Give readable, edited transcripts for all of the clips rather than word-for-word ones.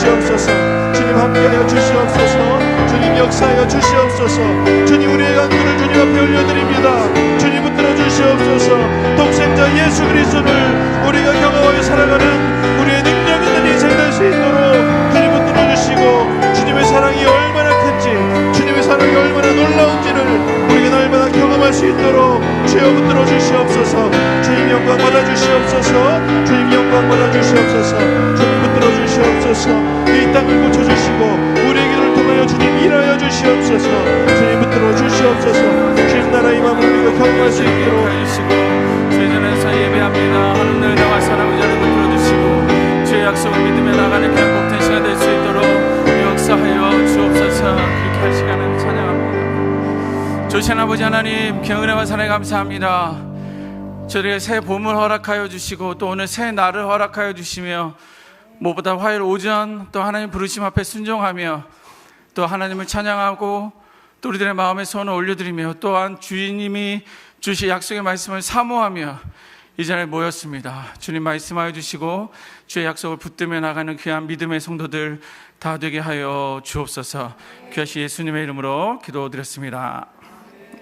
주시옵소서. 주님 함께하여 주시옵소서. 주님 역사하여 주시옵소서. 주님 우리의 간구를 주님 앞에 올려드립니다. 주님 붙들어 주시옵소서. 독생자 예수 그리스도를 우리가 경험하여 살아가는 우리의 능력 있는 인생이 될 수 있도록 주님 붙들어 주시고, 주님의 사랑이 얼마나 큰지, 주님의 사랑이 얼마나 놀라운지를 우리가 날마다 경험할 수 있도록 주여 붙들어 주시옵소서. 주님 영광 받아 주시옵소서. 주님 영광 받아 주시옵소서. 주님 붙들어 주시옵소서. 이 땅을 고쳐주시고 우리의 기도를 통하여 주님 일하여 주시옵소서. 주님 붙들어 주시옵소서. 주님 나라 임함을 우리가 경험할 수 있도록 해주시고, 주의 전에서 예배합니다. 하늘을 나와 사랑을 자를 붙들어 주시고, 주의 약속을 믿으며 나가는 그런 복된 시간 될 수 있도록 역사하여 주옵소서. 그렇게 할 시간을 찬양합니다. 조신 아버지 하나님, 경은혜와 사랑에 감사합니다. 저희에게 새 봄을 허락하여 주시고 또 오늘 새 날을 허락하여 주시며, 무엇보다 화요일 오전 또 하나님 부르심 앞에 순종하며 또 하나님을 찬양하고 또 우리들의 마음의 소원을 올려드리며, 또한 주님이 주신 약속의 말씀을 사모하며 이 자리에 모였습니다. 주님 말씀하여 주시고 주의 약속을 붙들며 나가는 귀한 믿음의 성도들 다 되게 하여 주옵소서. 귀하신 예수님의 이름으로 기도드렸습니다.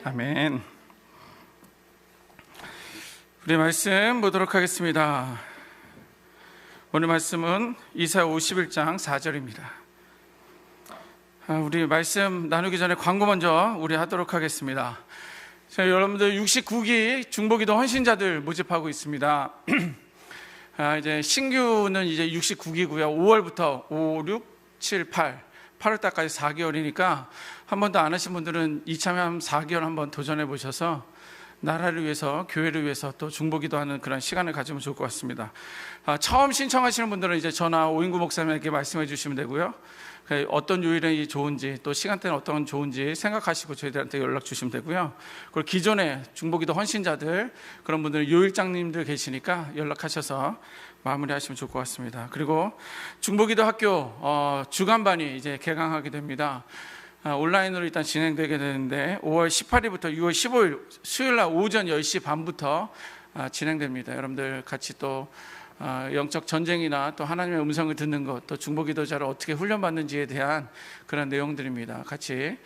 아멘. 우리 말씀 보도록 하겠습니다. 오늘 말씀은 이사야 51장 4절입니다. 우리 말씀 나누기 전에 광고 먼저 우리 하도록 하겠습니다. 여러분들 69기 중보기도 헌신자들 모집하고 있습니다. 이제 신규는 이제 69기고요. 5월부터 5, 6, 7, 8월 달까지 4개월이니까 한 번도 안 하신 분들은 이참에 한 4개월 한번 도전해 보셔서 나라를 위해서, 교회를 위해서 또 중보기도하는 그런 시간을 가지면 좋을 것 같습니다. 처음 신청하시는 분들은 이제 저나 오인구 목사님에게 말씀해 주시면 되고요. 어떤 요일이 좋은지 또 시간대는 어떤 좋은지 생각하시고 저희들한테 연락 주시면 되고요. 그리고 기존에 중보기도 헌신자들, 그런 분들은 요일장님들 계시니까 연락하셔서 마무리하시면 좋을 것 같습니다. 그리고 중보기도 학교 주간반이 이제 개강하게 됩니다. 온라인으로 일단 진행되게 되는데 5월 18일부터 6월 15일 수요일날 오전 10시 반부터 진행됩니다. 여러분들 같이 또 영적 전쟁이나 또 하나님의 음성을 듣는 것, 또 중보기도자를 어떻게 훈련받는지에 대한 그런 내용들입니다. 같이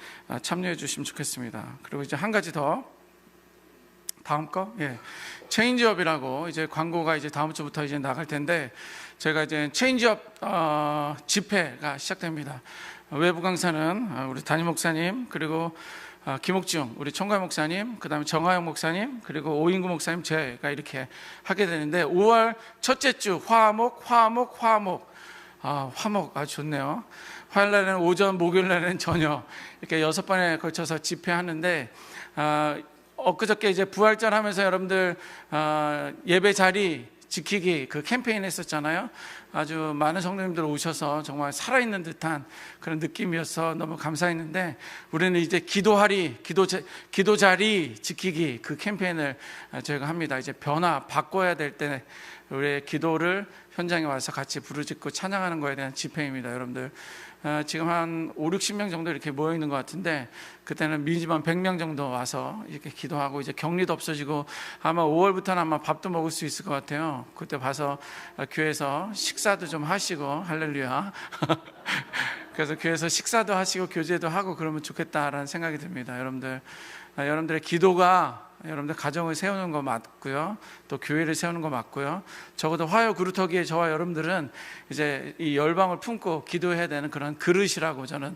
참여해 주시면 좋겠습니다. 그리고 이제 한 가지 더, 다음 거, 체인지업이라고 이제 광고가 이제 다음 주부터 이제 나갈 텐데, 제가 이제 체인지업 집회가 시작됩니다. 외부 강사는 우리 담임 목사님, 그리고 김옥중 우리 총괄 목사님, 그 다음에 정하영 목사님, 그리고 오인구 목사님, 제가 이렇게 하게 되는데, 5월 첫째 주 화목 아주 좋네요. 화요일 날에는 오전, 목요일 날에는 저녁, 이렇게 6번에 걸쳐서 집회하는데, 엊그저께 이제 부활절 하면서 여러분들 예배 자리 지키기 그 캠페인 했었잖아요. 아주 많은 성도님들 오셔서 정말 살아있는 듯한 그런 느낌이어서 너무 감사했는데, 우리는 이제 기도 자리 지키기 그 캠페인을 저희가 합니다. 이제 변화 바꿔야 될 때 우리의 기도를 현장에 와서 같이 부르짖고 찬양하는 거에 대한 집회입니다. 여러분들 지금 한 5, 60명 정도 이렇게 모여 있는 것 같은데, 그때는 미니멈 100명 정도 와서 이렇게 기도하고, 이제 격리도 없어지고 아마 5월부터는 아마 밥도 먹을 수 있을 것 같아요. 그때 봐서 교회에서 식사도 좀 하시고, 할렐루야. 그래서 교회에서 식사도 하시고 교제도 하고 그러면 좋겠다라는 생각이 듭니다. 여러분들의 기도가 여러분들 가정을 세우는 거 맞고요, 또 교회를 세우는 거 맞고요. 적어도 화요 그루터기에 저와 여러분들은 이제 이 열방을 품고 기도해야 되는 그런 그릇이라고 저는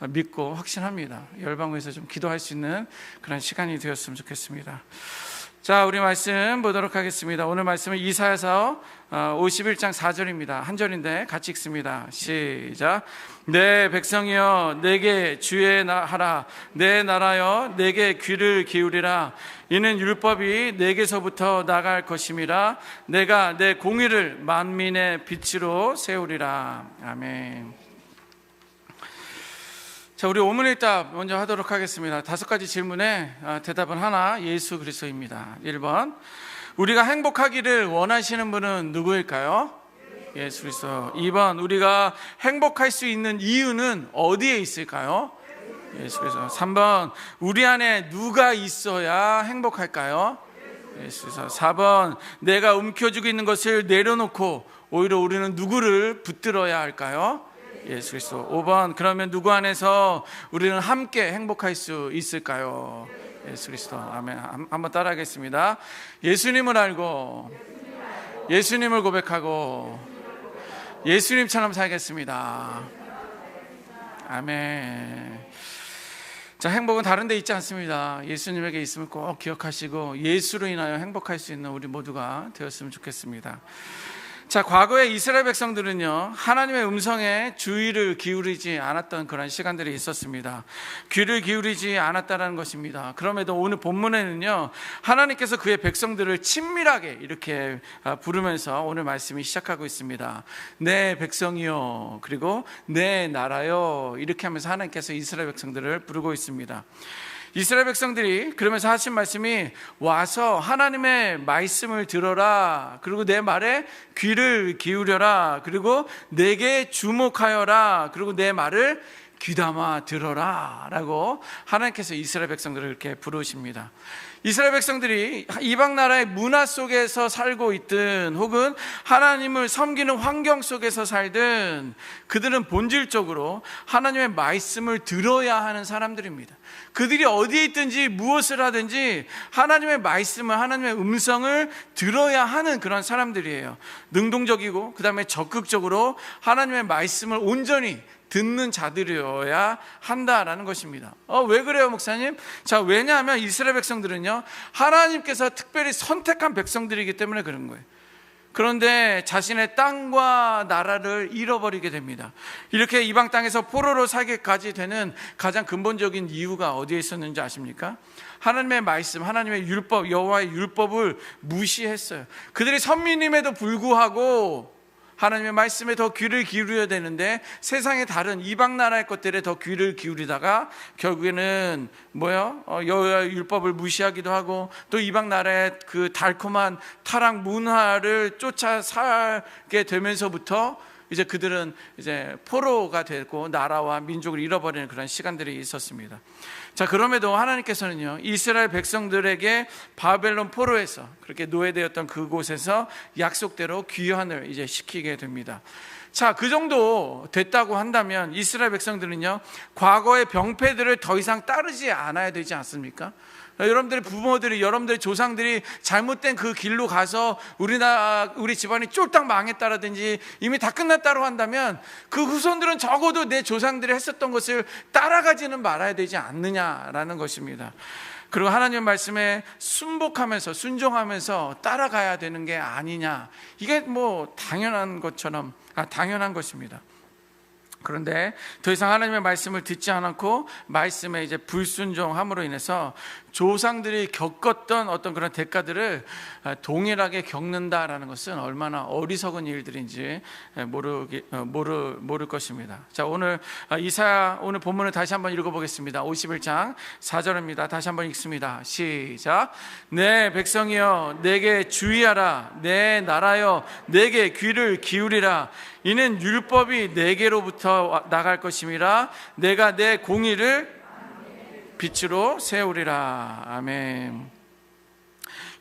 믿고 확신합니다. 열방을 위해서 좀 기도할 수 있는 그런 시간이 되었으면 좋겠습니다. 자, 우리 말씀 보도록 하겠습니다. 오늘 말씀은 이사야서 51장 4절입니다. 한 절인데 같이 읽습니다. 시작. 내 백성이여 내게 주의하라. 내 나라여 내게 귀를 기울이라. 이는 율법이 내게서부터 나갈 것임이라. 내가 내 공의를 만민의 빛으로 세우리라. 아멘. 자, 우리 오문일답 먼저 하도록 하겠습니다. 5가지 질문에 대답은 하나, 예수 그리스도입니다. 1번, 우리가 행복하기를 원하시는 분은 누구일까요? 예수 그리스도. 2번, 우리가 행복할 수 있는 이유는 어디에 있을까요? 예수 그리스도. 3번, 우리 안에 누가 있어야 행복할까요? 예수 그리스도. 4번, 내가 움켜쥐고 있는 것을 내려놓고 오히려 우리는 누구를 붙들어야 할까요? 예수 그리스도. 5번, 그러면 누구 안에서 우리는 함께 행복할 수 있을까요? 예수 그리스도. 아멘. 한번 따라하겠습니다. 예수님을 알고 예수님을 고백하고 예수님처럼 살겠습니다. 아멘. 자, 행복은 다른 데 있지 않습니다. 예수님에게 있음을 꼭 기억하시고 예수로 인하여 행복할 수 있는 우리 모두가 되었으면 좋겠습니다. 자, 과거에 이스라엘 백성들은요, 하나님의 음성에 주의를 기울이지 않았던 그런 시간들이 있었습니다. 귀를 기울이지 않았다는 것입니다. 그럼에도 오늘 본문에는요, 하나님께서 그의 백성들을 친밀하게 이렇게 부르면서 오늘 말씀이 시작하고 있습니다. 내 백성이요, 그리고 내 나라요, 이렇게 하면서 하나님께서 이스라엘 백성들을 부르고 있습니다. 이스라엘 백성들이 그러면서 하신 말씀이, 와서 하나님의 말씀을 들어라, 그리고 내 말에 귀를 기울여라, 그리고 내게 주목하여라, 그리고 내 말을 귀담아 들어라 라고 하나님께서 이스라엘 백성들을 이렇게 부르십니다. 이스라엘 백성들이 이방 나라의 문화 속에서 살고 있든 혹은 하나님을 섬기는 환경 속에서 살든 그들은 본질적으로 하나님의 말씀을 들어야 하는 사람들입니다. 그들이 어디에 있든지 무엇을 하든지 하나님의 말씀을, 하나님의 음성을 들어야 하는 그런 사람들이에요. 능동적이고 그 다음에 적극적으로 하나님의 말씀을 온전히 듣는 자들이어야 한다라는 것입니다. 왜 그래요, 목사님? 자, 왜냐하면 이스라엘 백성들은요, 하나님께서 특별히 선택한 백성들이기 때문에 그런 거예요. 그런데 자신의 땅과 나라를 잃어버리게 됩니다. 이렇게 이방 땅에서 포로로 살기까지 되는 가장 근본적인 이유가 어디에 있었는지 아십니까? 하나님의 말씀, 하나님의 율법, 여호와의 율법을 무시했어요. 그들이 선민임에도 불구하고 하나님의 말씀에 더 귀를 기울여야 되는데 세상의 다른 이방 나라의 것들에 더 귀를 기울이다가 결국에는 여호와의 율법을 무시하기도 하고 또 이방 나라의 그 달콤한 타락 문화를 쫓아 살게 되면서부터 이제 그들은 이제 포로가 되고 나라와 민족을 잃어버리는 그런 시간들이 있었습니다. 자, 그럼에도 하나님께서는요, 이스라엘 백성들에게 바벨론 포로에서 그렇게 노예되었던 그곳에서 약속대로 귀환을 이제 시키게 됩니다. 자, 그 정도 됐다고 한다면 이스라엘 백성들은요, 과거의 병폐들을 더 이상 따르지 않아야 되지 않습니까? 여러분들의 부모들이, 여러분들의 조상들이 잘못된 그 길로 가서 우리 집안이 쫄딱 망했다라든지 이미 다 끝났다고 한다면 그 후손들은 적어도 내 조상들이 했었던 것을 따라가지는 말아야 되지 않느냐라는 것입니다. 그리고 하나님의 말씀에 순복하면서 순종하면서 따라가야 되는 게 아니냐, 이게 당연한 것입니다. 그런데 더 이상 하나님의 말씀을 듣지 않고 말씀에 이제 불순종함으로 인해서 조상들이 겪었던 어떤 그런 대가들을 동일하게 겪는다라는 것은 얼마나 어리석은 일들인지 모를 것입니다. 자, 오늘 이사야 오늘 본문을 다시 한번 읽어보겠습니다. 51장 4절입니다. 다시 한번 읽습니다. 시작. 내 백성이여 내게 주의하라, 내 나라여 내게 귀를 기울이라. 이는 율법이 내게로부터 나갈 것임이라. 내가 내 공의를 빛으로 세우리라. 아멘.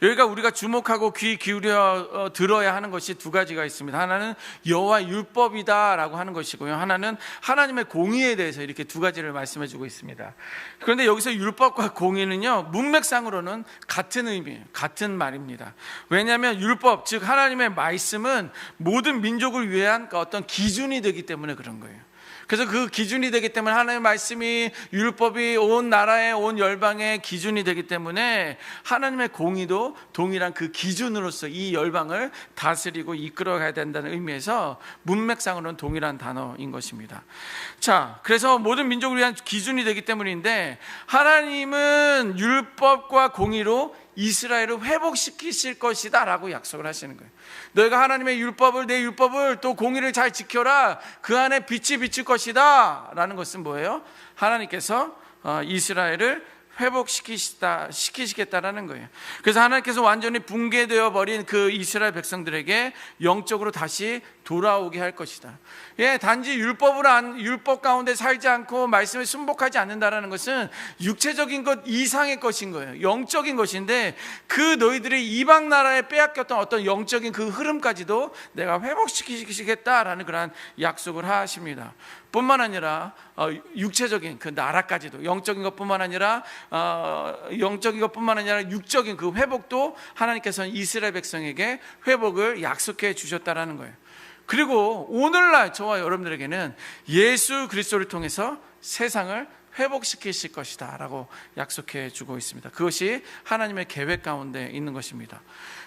여기가 우리가 주목하고 귀 기울여 들어야 하는 것이 두 가지가 있습니다. 하나는 여호와 율법이다라고 하는 것이고요, 하나는 하나님의 공의에 대해서 이렇게 두 가지를 말씀해 주고 있습니다. 그런데 여기서 율법과 공의는요, 문맥상으로는 같은 의미예요. 같은 말입니다. 왜냐하면 율법, 즉 하나님의 말씀은 모든 민족을 위한 어떤 기준이 되기 때문에 그런 거예요. 그래서 그 기준이 되기 때문에 하나님의 말씀이, 율법이 온 나라의, 온 열방의 기준이 되기 때문에 하나님의 공의도 동일한 그 기준으로서 이 열방을 다스리고 이끌어가야 된다는 의미에서 문맥상으로는 동일한 단어인 것입니다. 자, 그래서 모든 민족을 위한 기준이 되기 때문인데 하나님은 율법과 공의로 이스라엘을 회복시키실 것이다 라고 약속을 하시는 거예요. 너희가 하나님의 율법을, 내 율법을 또 공의를 잘 지켜라, 그 안에 빛이 비칠 것이다 라는 것은 뭐예요? 하나님께서 이스라엘을 회복시키시겠다라는 거예요. 그래서 하나님께서 완전히 붕괴되어 버린 그 이스라엘 백성들에게 영적으로 다시 돌아오게 할 것이다. 예, 단지 율법 가운데 살지 않고 말씀에 순복하지 않는다라는 것은 육체적인 것 이상의 것인 거예요. 영적인 것인데 그 너희들이 이방 나라에 빼앗겼던 어떤 영적인 그 흐름까지도 내가 회복시키시겠다라는 그런 약속을 하십니다. 뿐만 아니라 육체적인 그 나라까지도 영적인 것뿐만 아니라 육적인 그 회복도 하나님께서는 이스라엘 백성에게 회복을 약속해 주셨다라는 거예요. 그리고 오늘날 저와 여러분들에게는 예수 그리스도를 통해서 세상을 회복시키실 것이다 라고 약속해 주고 있습니다. 그것이 하나님의 계획 가운데 있는 것입니다.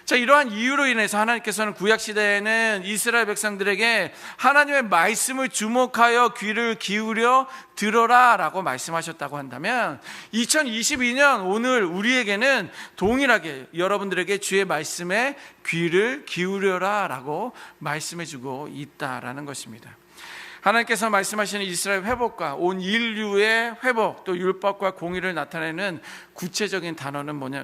자, 이러한 이유로 인해서 하나님께서는 구약시대에는 이스라엘 백성들에게 하나님의 말씀을 주목하여 귀를 기울여 들어라 라고 말씀하셨다고 한다면 2022년 오늘 우리에게는 동일하게 여러분들에게 주의 말씀에 귀를 기울여라 라고 말씀해 주고 있다라는 것입니다. 하나님께서 말씀하시는 이스라엘 회복과 온 인류의 회복, 또 율법과 공의를 나타내는 구체적인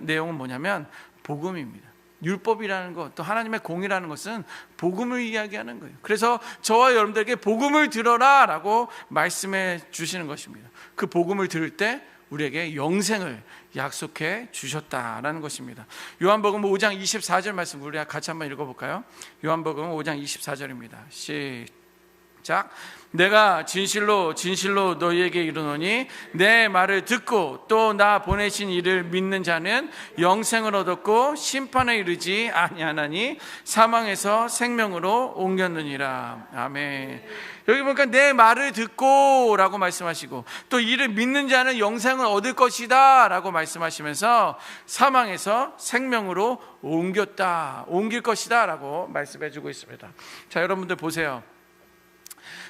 내용은 뭐냐면 복음입니다. 율법이라는 것, 또 하나님의 공의라는 것은 복음을 이야기하는 거예요. 그래서 저와 여러분들에게 복음을 들어라 라고 말씀해 주시는 것입니다. 그 복음을 들을 때 우리에게 영생을 약속해 주셨다라는 것입니다. 요한복음 5장 24절 말씀 우리 같이 한번 읽어볼까요? 요한복음 5장 24절입니다. 시작. 내가 진실로 진실로 너희에게 이르노니 내 말을 듣고 또 나 보내신 이를 믿는 자는 영생을 얻었고 심판에 이르지 아니하나니 사망에서 생명으로 옮겼느니라. 아멘. 여기 보니까 내 말을 듣고 라고 말씀하시고 또 이를 믿는 자는 영생을 얻을 것이다 라고 말씀하시면서 사망에서 생명으로 옮길 것이다 라고 말씀해 주고 있습니다. 자, 여러분들 보세요.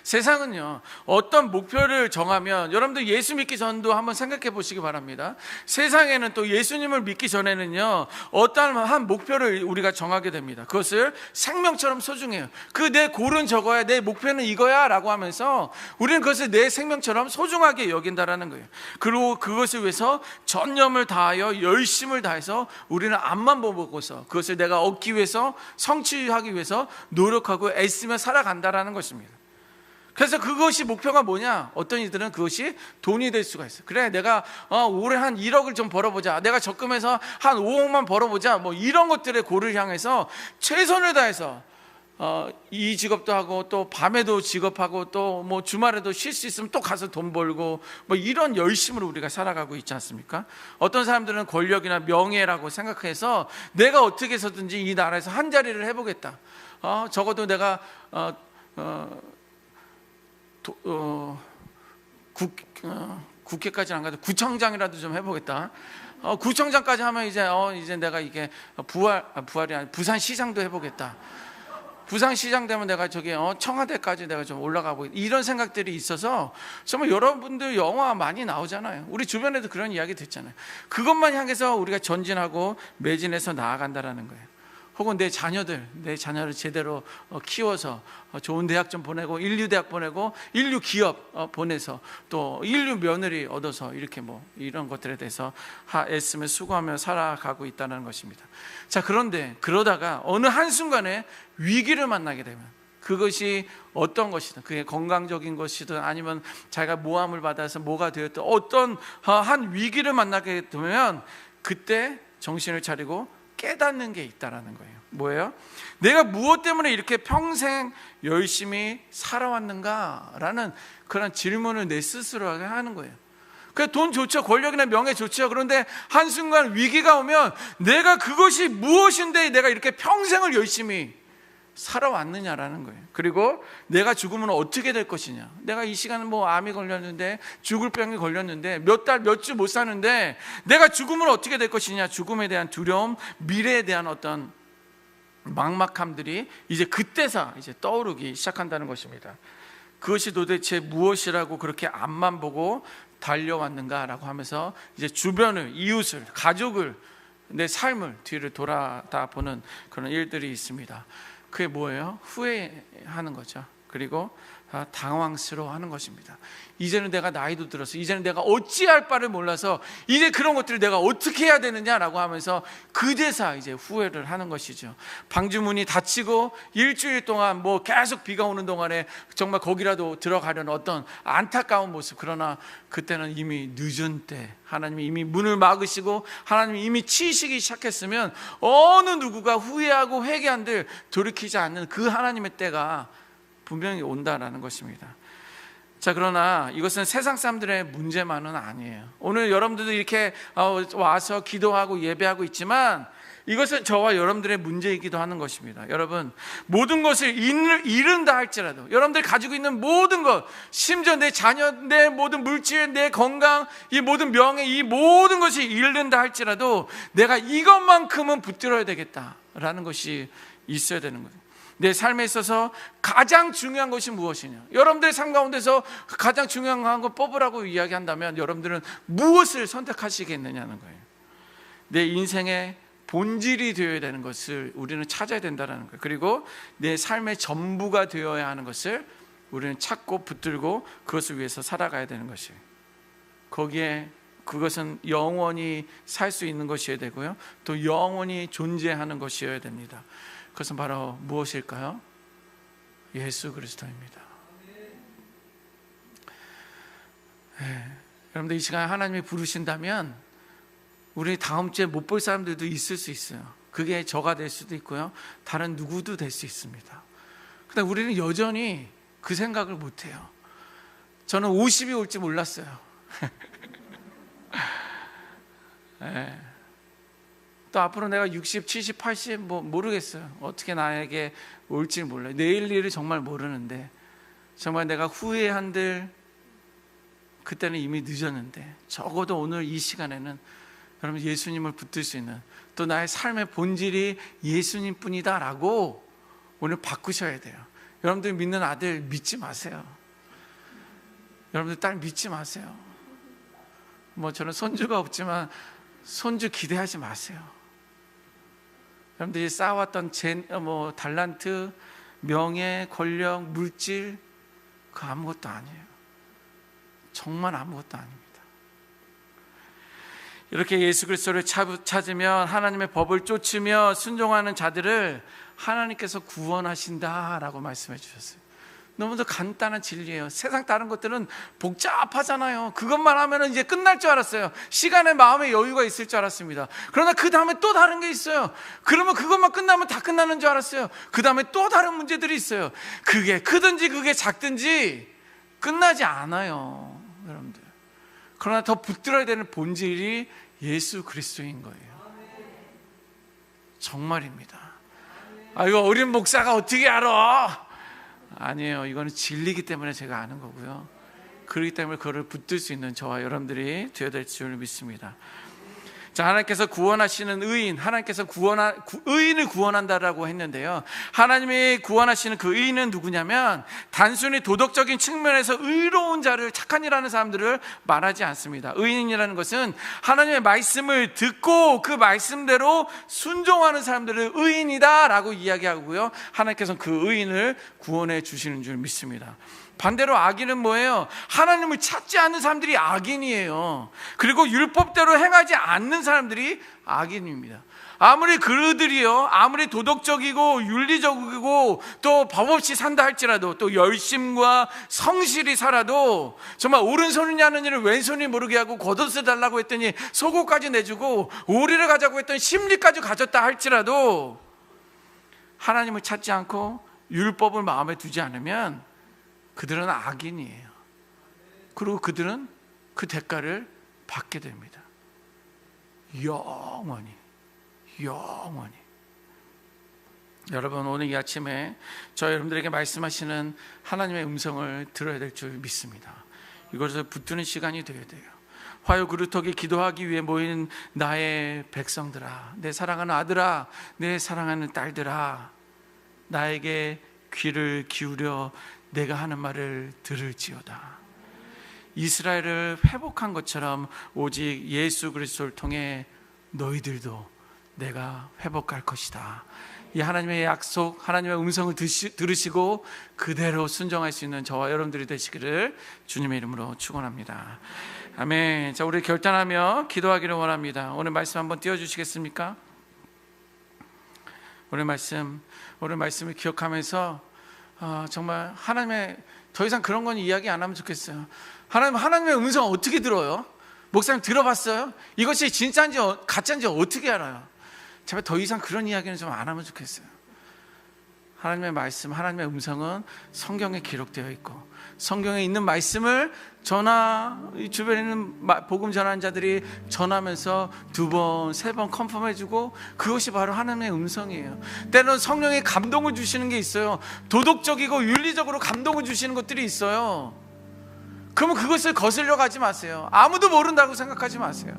세상은요, 어떤 목표를 정하면 여러분들 예수 믿기 전도 한번 생각해 보시기 바랍니다. 세상에는 또 예수님을 믿기 전에는요, 어떠한 한 목표를 우리가 정하게 됩니다. 그것을 생명처럼 소중해요. 그 내 골은 저거야, 내 목표는 이거야 라고 하면서 우리는 그것을 내 생명처럼 소중하게 여긴다라는 거예요. 그리고 그것을 위해서 전념을 다하여 열심을 다해서 우리는 앞만 보고서 그것을 내가 얻기 위해서, 성취하기 위해서 노력하고 애쓰며 살아간다라는 것입니다. 그래서 그것이 목표가 뭐냐? 어떤 이들은 그것이 돈이 될 수가 있어요. 그래, 내가 올해 한 1억을 좀 벌어보자, 내가 적금해서 한 5억만 벌어보자, 뭐 이런 것들의 고를 향해서 최선을 다해서 이 직업도 하고 또 밤에도 직업하고 또 뭐 주말에도 쉴 수 있으면 또 가서 돈 벌고 뭐 이런 열심으로 우리가 살아가고 있지 않습니까? 어떤 사람들은 권력이나 명예라고 생각해서 내가 어떻게 해서든지 이 나라에서 한 자리를 해보겠다. 적어도 내가 국회까지는 안 가도 구청장이라도 좀 해보겠다. 구청장까지 하면 이제 내가 이게 부활이 아니라 부산시장도 해보겠다. 부산시장 되면 내가 청와대까지 내가 좀 올라가고, 이런 생각들이 있어서 정말 여러분들 영화 많이 나오잖아요. 우리 주변에도 그런 이야기 듣잖아요. 그것만 향해서 우리가 전진하고 매진해서 나아간다라는 거예요. 혹은 내 자녀를 제대로 키워서 좋은 대학 좀 보내고, 인류대학 보내고, 인류 기업 보내서 또 인류 며느리 얻어서 이렇게 이런 것들에 대해서 애쓰며 수고하며 살아가고 있다는 것입니다. 자, 그런데 그러다가 어느 한순간에 위기를 만나게 되면 그것이 어떤 것이든, 그게 건강적인 것이든 아니면 자기가 모함을 받아서 뭐가 되었든 어떤 한 위기를 만나게 되면 그때 정신을 차리고 깨닫는 게 있다라는 거예요. 뭐예요? 내가 무엇 때문에 이렇게 평생 열심히 살아왔는가라는 그런 질문을 내 스스로에게 하는 거예요. 돈 좋죠, 권력이나 명예 좋죠. 그런데 한순간 위기가 오면 내가 그것이 무엇인데 내가 이렇게 평생을 열심히 살아왔느냐라는 거예요. 그리고 내가 죽으면 어떻게 될 것이냐. 내가 이 시간은 암이 걸렸는데, 죽을 병이 걸렸는데, 몇 달, 몇 주 못 사는데 내가 죽으면 어떻게 될 것이냐. 죽음에 대한 두려움, 미래에 대한 어떤 막막함들이 이제 그때서 이제 떠오르기 시작한다는 것입니다. 그것이 도대체 무엇이라고 그렇게 앞만 보고 달려왔는가라고 하면서 이제 주변을, 이웃을, 가족을, 내 삶을 뒤를 돌아다 보는 그런 일들이 있습니다. 그게 뭐예요? 후회하는 거죠. 그리고 당황스러워하는 것입니다. 이제는 내가 나이도 들어서 이제는 내가 어찌할 바를 몰라서 이제 그런 것들을 내가 어떻게 해야 되느냐라고 하면서 그제서 이제 후회를 하는 것이죠. 방주문이 닫히고 일주일 동안 뭐 계속 비가 오는 동안에 정말 거기라도 들어가려는 어떤 안타까운 모습, 그러나 그때는 이미 늦은 때, 하나님이 이미 문을 막으시고 하나님이 이미 치시기 시작했으면 어느 누구가 후회하고 회개한들 돌이키지 않는 그 하나님의 때가 분명히 온다라는 것입니다. 자, 그러나 이것은 세상 사람들의 문제만은 아니에요. 오늘 여러분들도 이렇게 와서 기도하고 예배하고 있지만 이것은 저와 여러분들의 문제이기도 하는 것입니다. 여러분, 모든 것을 잃은다 할지라도, 여러분들이 가지고 있는 모든 것, 심지어 내 자녀, 내 모든 물질, 내 건강, 이 모든 명예, 이 모든 것이 잃는다 할지라도 내가 이것만큼은 붙들어야 되겠다라는 것이 있어야 되는 거예요. 내 삶에 있어서 가장 중요한 것이 무엇이냐? 여러분들의 삶 가운데서 가장 중요한 거 뽑으라고 이야기한다면 여러분들은 무엇을 선택하시겠느냐는 거예요. 내 인생의 본질이 되어야 되는 것을 우리는 찾아야 된다는 거예요. 그리고 내 삶의 전부가 되어야 하는 것을 우리는 찾고 붙들고 그것을 위해서 살아가야 되는 것이에요. 거기에 그것은 영원히 살 수 있는 것이어야 되고요, 또 영원히 존재하는 것이어야 됩니다. 그것은 바로 무엇일까요? 예수 그리스도입니다. 여러분들, 이 시간에 하나님이 부르신다면 우리 다음 주에 못 볼 사람들도 있을 수 있어요. 그게 저가 될 수도 있고요, 다른 누구도 될 수 있습니다. 근데 우리는 여전히 그 생각을 못해요. 저는 50이 올지 몰랐어요. 또 앞으로 내가 60, 70, 80 뭐 모르겠어요. 어떻게 나에게 올지 몰라요. 내일 일을 정말 모르는데, 정말 내가 후회한들 그때는 이미 늦었는데, 적어도 오늘 이 시간에는 여러분 예수님을 붙들 수 있는, 또 나의 삶의 본질이 예수님 뿐이다 라고 오늘 바꾸셔야 돼요. 여러분들 믿는 아들 믿지 마세요. 여러분들 딸 믿지 마세요. 뭐 저는 손주가 없지만 손주 기대하지 마세요. 여러분들이 쌓아왔던 달란트, 명예, 권력, 물질, 그 아무것도 아니에요. 정말 아무것도 아닙니다. 이렇게 예수 그리스도를 찾으며 하나님의 법을 쫓으며 순종하는 자들을 하나님께서 구원하신다라고 말씀해 주셨어요. 너무도 간단한 진리예요. 세상 다른 것들은 복잡하잖아요. 그것만 하면 이제 끝날 줄 알았어요. 시간에 마음의 여유가 있을 줄 알았습니다. 그러나 그 다음에 또 다른 게 있어요. 그러면 그것만 끝나면 다 끝나는 줄 알았어요. 그 다음에 또 다른 문제들이 있어요. 그게 크든지 그게 작든지 끝나지 않아요, 여러분들. 그러나 더 붙들어야 되는 본질이 예수 그리스도인 거예요. 정말입니다. 이거 어린 목사가 어떻게 알아? 아니에요. 이거는 진리이기 때문에 제가 아는 거고요. 그렇기 때문에 그거를 붙들 수 있는 저와 여러분들이 되어야 될 줄 믿습니다. 자, 하나님께서 구원하시는 의인, 하나님께서 의인을 구원한다라고 했는데요, 하나님이 구원하시는 그 의인은 누구냐면 단순히 도덕적인 측면에서 의로운 자를, 착한 일 하는 사람들을 말하지 않습니다. 의인이라는 것은 하나님의 말씀을 듣고 그 말씀대로 순종하는 사람들을 의인이다 라고 이야기하고요, 하나님께서는 그 의인을 구원해 주시는 줄 믿습니다. 반대로 악인은 뭐예요? 하나님을 찾지 않는 사람들이 악인이에요. 그리고 율법대로 행하지 않는 사람들이 악인입니다. 아무리 그들이요, 아무리 도덕적이고 윤리적이고 또 법 없이 산다 할지라도, 또 열심과 성실히 살아도 정말 오른손이 하는 일을 왼손이 모르게 하고 겉옷을 달라고 했더니 속옷까지 내주고 오리를 가자고 했더니 심리까지 가졌다 할지라도 하나님을 찾지 않고 율법을 마음에 두지 않으면 그들은 악인이에요. 그리고 그들은 그 대가를 받게 됩니다. 영원히. 여러분, 오늘 이 아침에 저 여러분들에게 말씀하시는 하나님의 음성을 들어야 될 줄 믿습니다. 이것을 붙드는 시간이 되어야 돼요. 화요그루터기 기도하기 위해 모인 나의 백성들아, 내 사랑하는 아들아, 내 사랑하는 딸들아, 나에게 귀를 기울여 내가 하는 말을 들을지어다. 이스라엘을 회복한 것처럼 오직 예수 그리스도를 통해 너희들도 내가 회복할 것이다. 이 하나님의 약속, 하나님의 음성을 들으시고 그대로 순종할 수 있는 저와 여러분들이 되시기를 주님의 이름으로 축원합니다. 아멘. 자, 우리 결단하며 기도하기를 원합니다. 오늘 말씀 한번 띄워주시겠습니까? 오늘 말씀을 기억하면서 정말 하나님의, 더 이상 그런 건 이야기 안 하면 좋겠어요. 하나님의 음성 어떻게 들어요? 목사님 들어봤어요? 이것이 진짜인지 가짜인지 어떻게 알아요? 제발 더 이상 그런 이야기는 좀 안 하면 좋겠어요. 하나님의 말씀, 하나님의 음성은 성경에 기록되어 있고, 성경에 있는 말씀을 주변에 있는 복음 전하는 자들이 전하면서 2번, 3번 컨펌해주고, 그것이 바로 하나님의 음성이에요. 때로는 성령의 감동을 주시는 게 있어요. 도덕적이고 윤리적으로 감동을 주시는 것들이 있어요. 그러면 그것을 거슬려 가지 마세요. 아무도 모른다고 생각하지 마세요.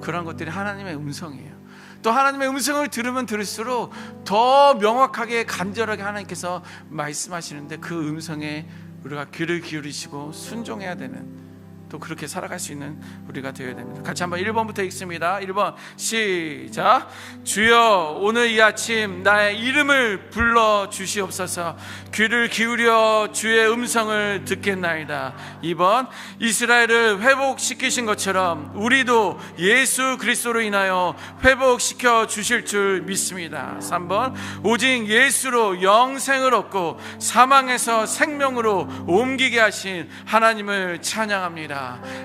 그런 것들이 하나님의 음성이에요. 또 하나님의 음성을 들으면 들을수록 더 명확하게 간절하게 하나님께서 말씀하시는데, 그 음성에 우리가 귀를 기울이시고 순종해야 되는, 또 그렇게 살아갈 수 있는 우리가 되어야 됩니다. 같이 한번 1번부터 읽습니다. 1번 시작. 주여, 오늘 이 아침 나의 이름을 불러 주시옵소서. 귀를 기울여 주의 음성을 듣겠나이다. 2번 이스라엘을 회복시키신 것처럼 우리도 예수 그리스도로 인하여 회복시켜 주실 줄 믿습니다. 3번 오직 예수로 영생을 얻고 사망에서 생명으로 옮기게 하신 하나님을 찬양합니다.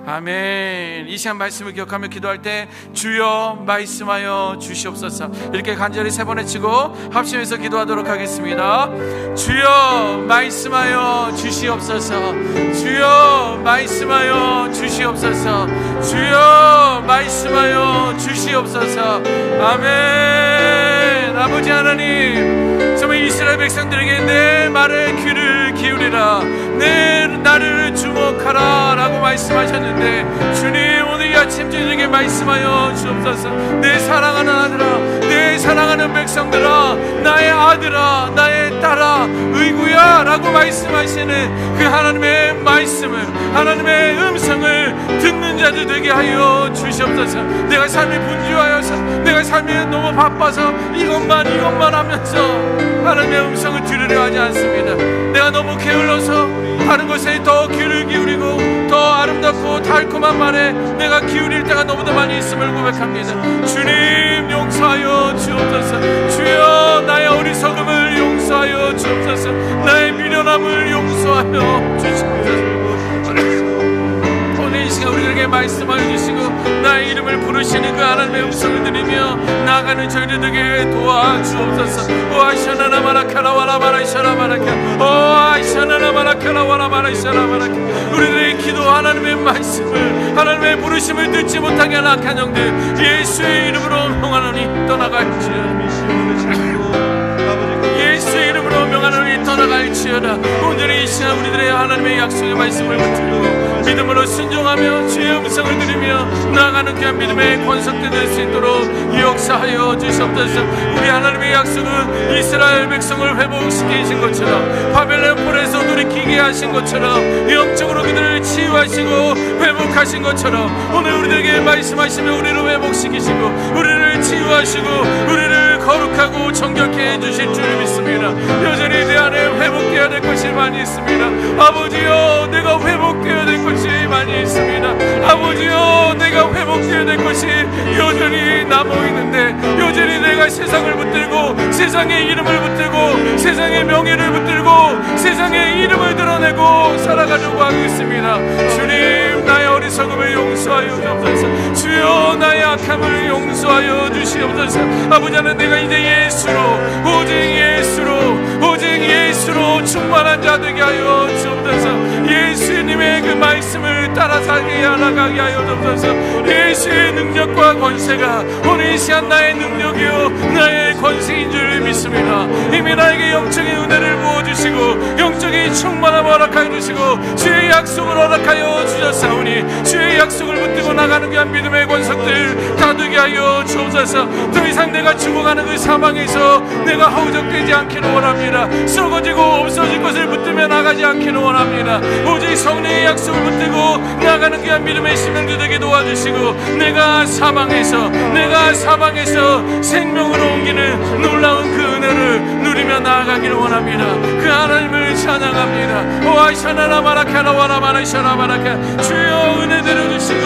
아멘. 이 시간 말씀을 기억하며 기도할 때 주여 말씀하여 주시옵소서, 이렇게 간절히 3번 외치고 합심해서 기도하도록 하겠습니다. 주여 말씀하여 주시옵소서. 주여 말씀하여 주시옵소서. 주여 말씀하여 주시옵소서. 아멘. 아버지 하나님, 정말 이스라엘 백성들에게 내 말에 귀를 기울이라, 내 나를 주목하라 라고 말씀하셨는데, 주님 오늘 이 아침 저녁에 말씀하여 주옵소서. 내 사랑하는 아들아, 내 사랑하는 백성들아, 나의 아들아, 나의 딸아, 의구야 라고 말씀하시는 그 하나님의 말씀을, 하나님의 음성을 듣는 자들 되게 하여 주시옵소서. 내가 삶이 분주하여서, 내가 삶이 너무 바빠서 이것만 하면서 하나님의 음성을 들으려 하지 않습니다. 내가 너무 게을러서 다른 것에 더 귀를 기울이고 더 아름답고 달콤한 말에 내가 기울일 때가 너무도 많이 있음을 고백합니다. 주님 용서하여 주옵소서. 주여 나의 어리석음을 용서하여 주옵소서. 나의 미련함을 용서하여 주시옵소서. 오늘 이 시간 우리에게 말씀하여 주시고 나의 이름을 부르시는 그 하나님의 음성을 들으며 나아가는 저희들에게 도와주옵소서. 우리들의 기도, 하나님의 말씀을, 하나님의 부르심을 듣지 못하게 한 악한 영들 예수의 이름으로 명하노니 떠나갈지어다. 예수의 이름으로 명하노니 떠나갈지어다. 오늘 이 시간 우리들의 하나님의 약속의 말씀을 붙들고 믿음으로 순종하며 주의 음성을 들으며 나아가는 귀한 믿음의 권속대 될 수 있도록 역사하여 주시옵소서. 우리 하나님의 약속은 이스라엘 백성을 회복시키신 것처럼, 바벨론 폴에서 돌이키게 하신 것처럼, 영적으로 그들을 치유하시고 회복하신 것처럼 오늘 우리들에게 말씀하시며 우리를 회복시키시고 우리를 치유하시고 우리를 거룩하고 정결케 해주실 줄 믿습니다. 여전히 내 안에 회복되어야 될 것이 많이 있습니다. 아버지여, 내가 회복되어야 될 것이 많이 있습니다. 아버지여, 내가 회복되어야 될 것이 여전히 남아있는데, 여전히 내가 세상을 붙들고 세상의 이름을 붙들고 세상의 명예를 붙들고 세상의 이름을 드러내고 살아가려고 하고 있습니다. 주님, 나의 어리석음을 용서하여 주옵소서. 주여, 나의 악함을 용서하여 주시옵소서. 아버지 하나님, 내가 이제 예수로, 오직 예수로 충만한 자 되게 하여 주옵소서. 예수님의 그 말씀을 따라 살게 나가게 하여 주옵소서. 예수의 능력과 권세가 오늘 이 시간 나의 능력이요 나의 권세인 줄 믿습니다. 이미 나에게 영적인 은혜를 부어주시고 영적인 충만함을 허락하여 주시고 주의 약속을 허락하여 주셨사오니 주의 약속을 붙들고 나가는 귀한 믿음의 권속들 다 되게 하여 주옵소서. 더 이상 내가 죽어가는 그 사망에서 내가 허우적되지 않기를 원합니다. 썩어지고 없어질 것을 붙들며 나가지 않기를 원합니다. 오직 성령의 약속을 붙들고 나가는 귀한 믿음의 심령들 되게 도와주시고 내가 사망에서 생명으로 옮기는 놀라운 그 은혜를 누리며 나아가기를 원합니다. 그 하나님을 찬양합니다. 오아샤나라마라카라와라마라샤라마라카 주여 은혜 내려주시고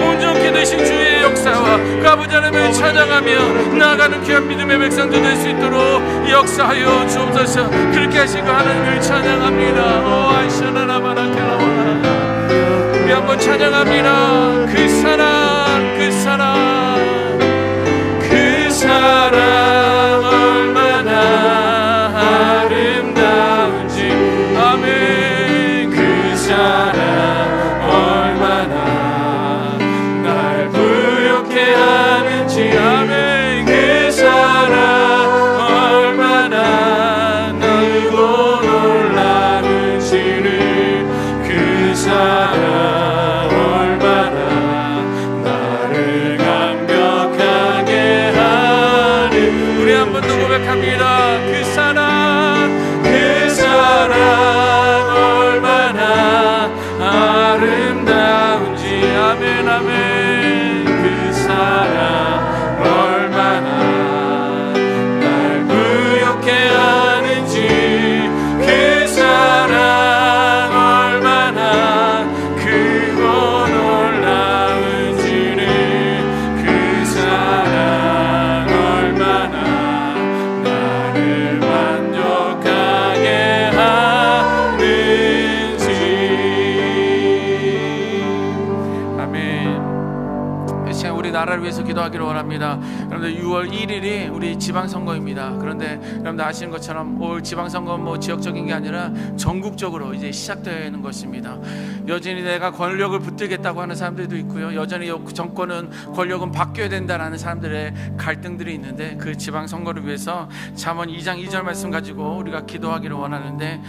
온전케 되신 주의 역사와 그 아버지 하나님을 찬양하며 나아가는 귀한 믿음의 백성들 될 수 있도록 역사하여 주옵소서. 그렇게 하신 그 하나님을 찬양합니다. 오아샤나라마라카라와라 우리 한번 찬양합니다. 그 사랑 얼마나 아름다운지 아멘. 그 사랑 얼마나 날 부욕해 하는지 아멘. 그 사랑 얼마나 놀고 놀라는지를 그 사랑 얼마나 나를 감격하게 하는 우리 한 번 더 고백합니다. 그 사랑 얼마나 아름다운지 아멘 아멘. 그 사랑 얼마나 날 부욕해 하는지 그 사랑 얼마나 크고 놀라운지를 그 사랑 얼마나 나를 만족하게 하는지 아멘. 이 시간 우리 나라를 위해서 기도하기를 원합니다. 여러분들 6월 1일이 우리 지방선거입니다. 그런데 여러분들 아시는 것처럼 올 지방선거는 뭐 지역적인 게 아니라 전국적으로 이제 시작되는 것입니다. 여전히 내가 권력을 붙들겠다고 하는 사람들도 있고요. 여전히 정권은 권력은 바뀌어야 된다라는 사람들의 갈등들이 있는데 그 지방선거를 위해서 잠언 2장 2절 말씀 가지고 우리가 기도하기를 원하는데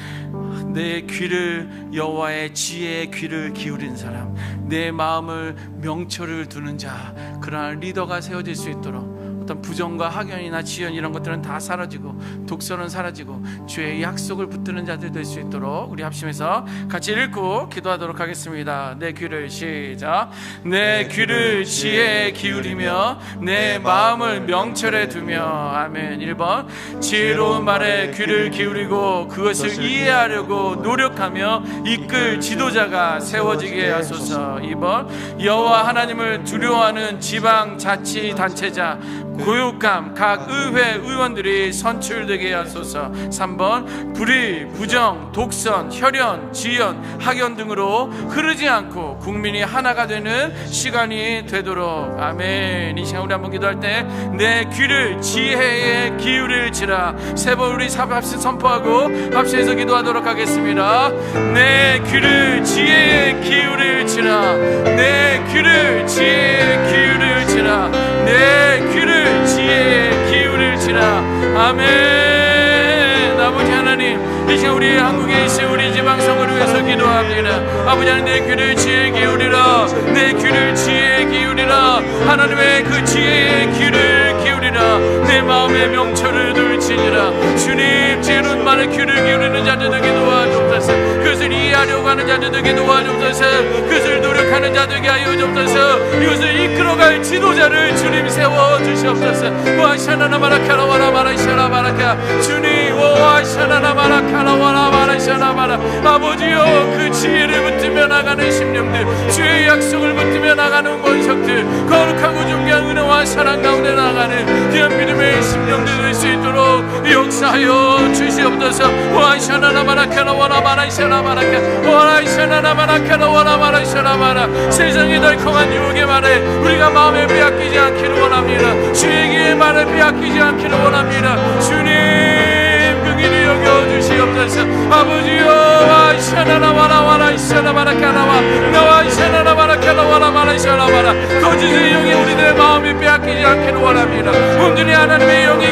내 귀를 여호와의 지혜의 귀를 기울인 사람 내 마음을 명철을 두는 자 그러한 리더가 세워질 수 있도록 어떤 부정과 학연이나 지연 이런 것들은 다 사라지고 독선은 사라지고 주의 약속을 붙드는 자들 될 수 있도록 우리 합심해서 같이 읽고 기도하도록 하겠습니다. 내 귀를 시작. 내 귀를 지혜에 기울이며 내 마음을 명철에 두며 아멘. 1번 지혜로운 말에 귀를 기울이고 그것을 이해하려고 노력하며 이끌 지도자가 세워지게 하소서. 2번 여호와 하나님을 두려워하는 지방자치단체자 고육감 각 의회 의원들이 선출되게 하소서. 3번 불의, 부정, 독선, 혈연, 지연, 학연 등으로 흐르지 않고 국민이 하나가 되는 시간이 되도록 아멘. 이 시간 우리 한번 기도할 때 내 귀를 지혜에 기울일지라 세 번 우리 합시 선포하고 합시해서 기도하도록 하겠습니다. 내 귀를 지혜에 기울일지라 내 귀를 지혜에 기울일지라 내 귀를 지혜에 기울일지라 아멘. 아버지 하나님 이 시간 우리 한국에 있는 우리 지방선거를 위해서 기도합니다. 아버지 하나님 내 귀를 지혜에 기울이라 내 귀를 지혜에 기울이라 하나님의 그 지혜의 귀를 기울이라 내 마음의 명철을 둘지니라. 주님 지혜로운 말에 귀를 기울이는 자들 되게 도와주옵소서. 그것을 이해하려고 하는 자들 되게 도와주옵소서. 그것을 노력하는 자들 되게 하여 주옵소서. 이것을 이끌어갈 지도자를 주님 세워주시옵소서. 와샤나나마라카라와라마라샤라마라카 주님 와샤나나마라카라와라마라샤라마라 아버지여 그 지혜를 붙들며 나가는 심령들 주의 약속을 붙들며 나가는 권석들 거룩하고 존귀한 은혜와 사랑 가운데 나가는 귀한 믿음의 심령들 될 수 있도록 역사하여 주시옵소서. 와샤나나마라카라와라마라샤라마라카 와샤나나마라카라와라마라샤라마라 세상의 달콤한 유혹의 말에 우리가 마음에 빼앗기지 않기를 원합니다. 주에게 말을 빼앗기지 않기를 원합니다. 주님 그 길을 여겨주시옵소서. 아버지여 와샤나나마라와라샤라마라카라와 나와샤나나마라카라와라마라샤라마라 거짓의 영이 우리들의 마음에 빼앗기지 않기를 원합니다. 온전히 하나님의 영이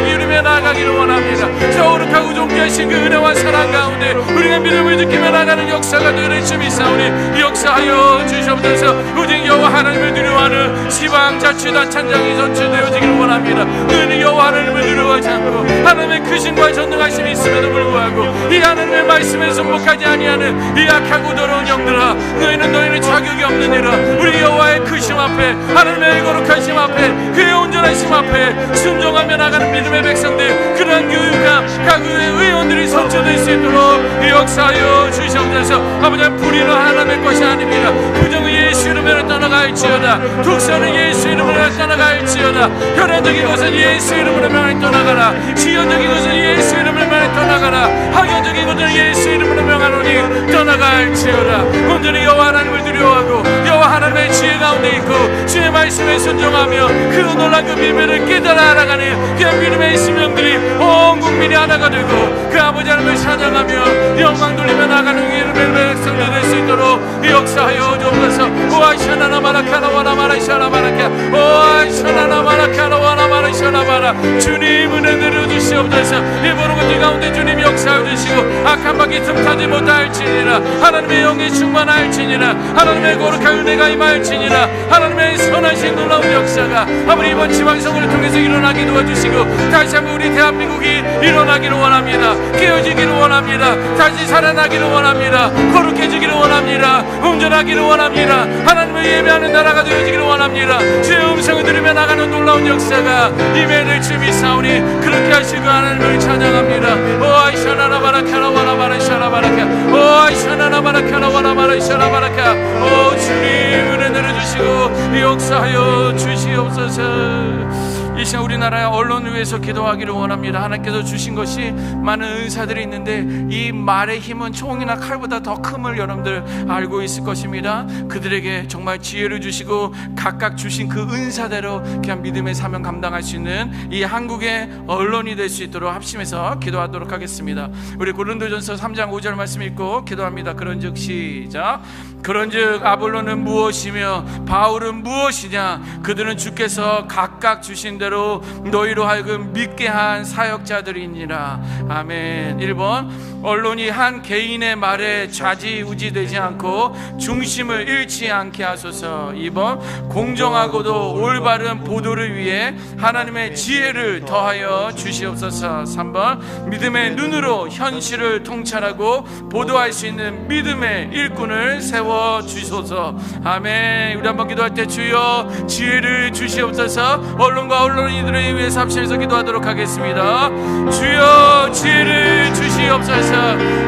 기울이며 믿음에 나아가기를 원합니다. 거룩하고 존귀하신 그 은혜와 사랑 가운데 우리가 믿음을 느끼며 나가는 역사가 되는 주 믿사오니 역사하여 주시옵소서. 오직 여호와 하나님을 두려워하는 지방자치단 찬장이 전체되어지기를 원합니다. 너희는 여호와 하나님을 두려워하지 않고 하나님의 크신과 전능하심이 있음에도 불구하고 이 하나님의 말씀에 순복하지 아니하는 이 악하고 더러운 영들아, 너희는 자격이 없느니라. 우리 여호와의 크심 앞에, 하나님의 거룩하심 앞에, 그의 온전하심 앞에 순종하며 나가는 믿음의 백성들, 그러한 교육과 각국의 의원들이 선출될 수 있도록 역사하여 주시옵소서. 아버지, 불의는 하나님의 것이 아닙니다. 부정은 예수 이름으로 떠나갈지어다. 독선은 예수 이름으로 떠나갈지어다. 혈연적인 것은 예수 이름으로 명하여 떠나가라. 지연적인 것은 예수 이름으로 명하여 떠나가라. 학연적인 것은 예수 이름으로 명하노니 떠나갈지어다. 온전히 여호와 하나님을 두려워하고 여호와 하나님의 지혜 가운데 있고 주의 말씀에 순종하며 그 놀라운 그 비밀을 깨달아 알아가는 그 믿음의 심령들이 온 국민이 하나가 되고 그 아버지 하나님을 찬양하며 영광 돌리며 나가는 이름의 백성들 될 수 있도록 역사하여 주옵소서. 오아 샤나나 마라카나 와나 마라샤나 마라카, 오아 샤나나 마라카나 와나 마라샤나 마라. 주님 은혜 내려주시옵소서. 이 모든 것들 가운데 주님 역사하여 주시고 악한 바퀴 틈타지 못할지니라. 하나님의 영이 충만할지니라. 하나님의 거룩한 은혜가 임할지니라. 하나님의 선하신 놀라운 역사가 아버지 이번 지방선거를 통해서 일어나게 도와주시고 다시 한번 우리 대한민국이 일어나기를 원합니다. 깨어지기를 원합니다. 다시 살아나기를 원합니다. 거룩해지기를 원합니다. 온전하기를 원합니다. 하나님을 예배하는 나라가 되어지기를 원합니다. 주의 음성을 들으며 나가는 놀라운 역사가 임해낼 줄 믿사오니 그렇게 하시고 하나님을 찬양합니다. 오아이 샤나나 바라카라 와라 바라샤라 바라카, 오아이 샤나나 바라카라 와라 바라샤라 바라카. 오 주님 은혜 내려주시고 역사하여 주시옵소서. 이 시간 우리나라의 언론을 위해서 기도하기를 원합니다. 하나님께서 주신 것이 많은 은사들이 있는데 이 말의 힘은 총이나 칼보다 더 큼을 여러분들 알고 있을 것입니다. 그들에게 정말 지혜를 주시고 각각 주신 그 은사대로 그냥 믿음의 사명 감당할 수 있는 이 한국의 언론이 될 수 있도록 합심해서 기도하도록 하겠습니다. 우리 고린도전서 3장 5절 말씀 읽고 기도합니다. 그런즉 시작. 그런즉 아볼로는 무엇이며 바울은 무엇이냐? 그들은 주께서 각각 주신 대로 너희로 하여금 믿게 한 사역자들이니라. 아멘. 1번, 언론이 한 개인의 말에 좌지우지되지 않고 중심을 잃지 않게 하소서. 2번, 공정하고도 올바른 보도를 위해 하나님의 지혜를 더하여 주시옵소서. 3번, 믿음의 눈으로 현실을 통찰하고 보도할 수 있는 믿음의 일꾼을 세워 주소서. 아멘. 우리 한번 기도할 때 주여 지혜를 주시옵소서. 언론과 언론인들을 위해서 합심해서 기도하도록 하겠습니다. 주여 지혜를 주시옵소서.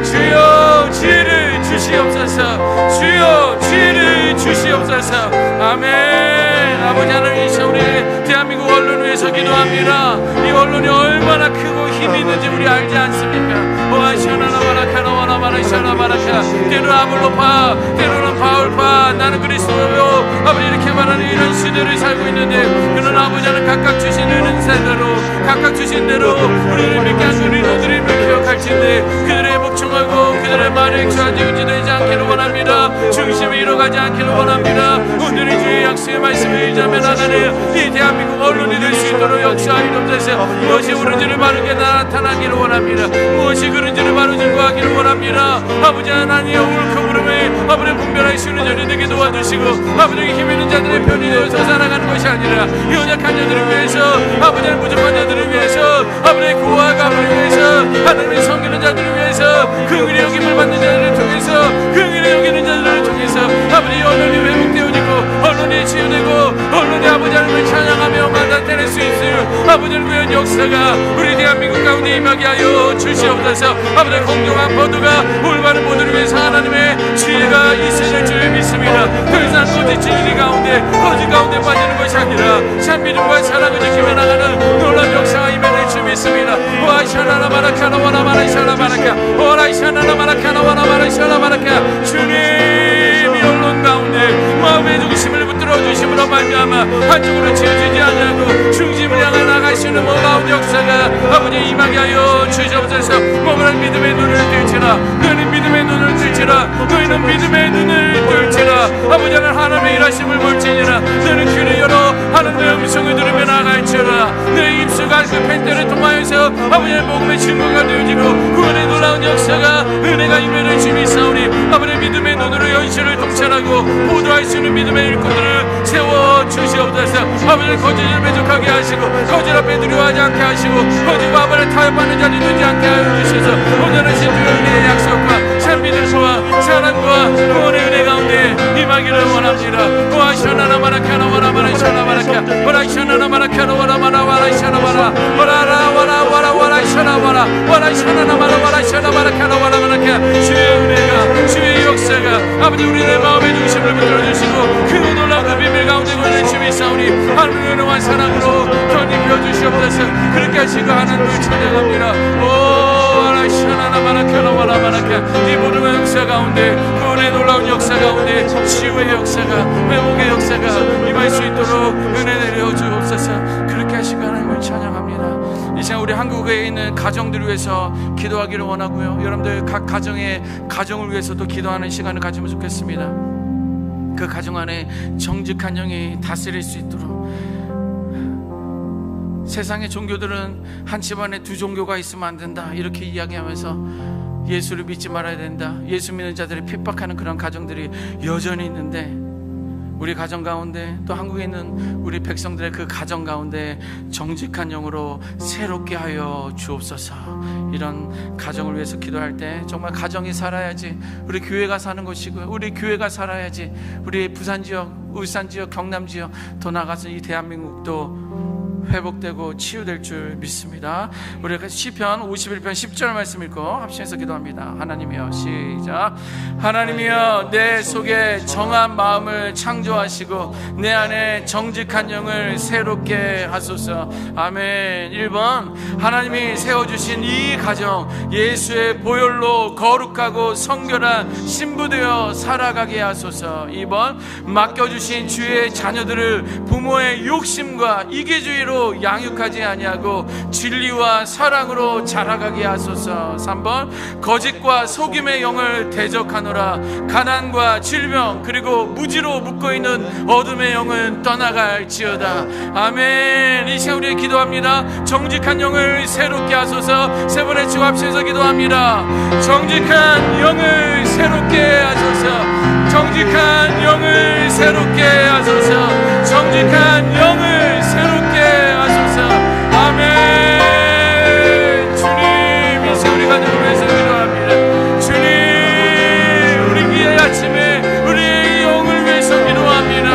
주여 지혜를 주시옵소서. 주여 지혜를 주시옵소서. 아멘. 아버지 하나님, 우리 대한민국 언론을 위해서 기도합니다. 이 언론이 얼마나 크고 힘이 있는지 우리 알지 않습니까? 때로는 아볼로파, 때로는 바울파, 나는 그리스도요. 아버지 이렇게 말하는 이런 시대를 살고 있는데 그러나 아버지 하나님 각각 주신 은사대로 각각 주신 대로 우리를 믿게 한 우리 너들을 기억할진데 그들의 복종하고 그들의 말에 좌지우지되지 않기를 원합니다. 중심이 잃어가지 않기를 원합니다. 오늘의 주의 약속의 말씀을 의지하며 나가는 이 대한민국 언론이 될 수 있도록 역사하옵소서. 무엇이 옳은지를 바르게 나타나기를 원합니다. 무엇이 그른지를 바로 증거하기를 원합니다. 아버지 하나님의 옳고 그름을 아버지 분별하시는 자들이 되게 도와주시고 아버지 힘 있는 자들의 편이 되어서 살아가는 것이 아니라 연약한 자들을 위해서 아버지 부족한 자들을 위해서 아버지 고아와 가문을 위해서 하나님의 섬기는 자들을 위해서 긍휼히 여김을 받는 자들을 통해서 긍휼히 여기는 자들을 통해서 아버지 언론이 회복되어지고 언론이 치유되고 언론이 아버지 하나님을 찬양하며 만나때릴 수 있을 아버지를 위한 역사가 우리 대한민국 가운데 임하게 하여 주시옵소서. 아버지 공정한 보도가 올바른 보도를 위해서 하나님의 지혜가 있어야 줄 믿습니다. 더 이상 거짓 진리 가운데 거짓 가운데 빠지는 것이 아니라 참 믿음과 사랑을 지키며 나가는 놀라운 역사가 임해낼 줄 믿습니다. 오아이샤나나 마라카나 와나 마라이샤나 마라카, 오라이샤나나 마라카나 와나 마라이샤나 마라카. 주님 이 언론 가운데 마음의 중심을 붙들어 주심으로 말미암아 한쪽으로 치우치지 않냐고 중심을 향해 나가시는 놀라운 역사가 아버지 임하게 하여 주시옵소서. 몸을 믿음의 눈을 뜰지라 너희는 믿음의 눈을 뜰지라 너희는 믿음의 눈을 뜰지라 주시옵소서. 아버지 하나님 하나님의 일하심을 볼지니라. 너는 귀를 열어 하나님의 음성을 들으며 나아갈지어다. 내 입술과 그 펜대를 통하여서 아버지 하나님 복음의 증거가 되어지고 구원의 놀라운 역사가 은혜가 임하는 주님이 사오니 아버지 믿음의 눈으로 현실을 통찰하고 보도할 수 있는 믿음의 일꾼들을 세워 주시옵소서. 아버지 거짓을 배족하게 하시고 거짓 앞에 두려워하지 않게 하시고 거짓과 아버지 타협하는 자리 되지 않게 하여 주셔서 온전하신 주의 은혜의 약속과 참 믿음과 사랑과 구원의 은혜 가운데 임하기를 원합니다. 오아시오나나 마라카나 와라마라 샤나바라카 오라시오나나 마라카나 와라마라 와라샤나바라 와라와라와라와라샤나바라 와라샤나나 마라와라샤나바라카나 와라마라카 주의 은혜가 주의 역사가 아버지 우리의 마음의 중심을 붙들어주시고 그 놀라운 그 비밀 가운데 거하는 주의 사오니 하나님의 은혜와 사랑으로 견입혀 주시옵소서. 그렇게 하시고 하나님을 찬양합니다. 이 모든 역사 가운데 구원의 놀라운 역사 가운데 치유의 역사가 회복의 역사가 임할 수 있도록 은혜 내려 주옵소서. 그렇게 하시고 하나님을 찬양합니다. 이 시간 우리 한국에 있는 가정들을 위해서 기도하기를 원하고요. 여러분들 각 가정의 가정을 위해서도 기도하는 시간을 가지면 좋겠습니다. 그 가정 안에 정직한 영이 다스릴 수 있도록. 세상의 종교들은 한 집안에 두 종교가 있으면 안 된다 이렇게 이야기하면서 예수를 믿지 말아야 된다, 예수 믿는 자들을 핍박하는 그런 가정들이 여전히 있는데 우리 가정 가운데 또 한국에 있는 우리 백성들의 그 가정 가운데 정직한 영으로 새롭게 하여 주옵소서. 이런 가정을 위해서 기도할 때 정말 가정이 살아야지 우리 교회가 사는 것이고요. 우리 교회가 살아야지 우리 부산 지역, 울산 지역, 경남 지역 더 나아가서 이 대한민국도 회복되고 치유될 줄 믿습니다. 우리가 시편 51편 10절 말씀 읽고 합심해서 기도합니다. 하나님이여 시작. 하나님이여 내 속에 정한 마음을 창조하시고 내 안에 정직한 영을 새롭게 하소서. 아멘. 1번 하나님이 세워주신 이 가정 예수의 보혈로 거룩하고 성결한 신부되어 살아가게 하소서. 2번 맡겨주신 주의 자녀들을 부모의 욕심과 이기주의로 양육하지 아니하고 진리와 사랑으로 자라가게 하소서. 3번 거짓과 속임의 영을 대적하노라. 가난과 질병 그리고 무지로 묶어있는 어둠의 영은 떠나갈지어다. 아멘. 이 시간 우리 기도합니다. 정직한 영을 새롭게 하소서. 세 번의 치고 합심해서 기도합니다. 정직한 영을 새롭게 하소서. 정직한 영을 새롭게 하소서. 정직한 영을 새롭게 하소서. 아멘. 주님 이 시간 우리 가정을 위해서 기도합니다. 주님 우리 기의 아침에 우리의 영을 위해서 기도합니다.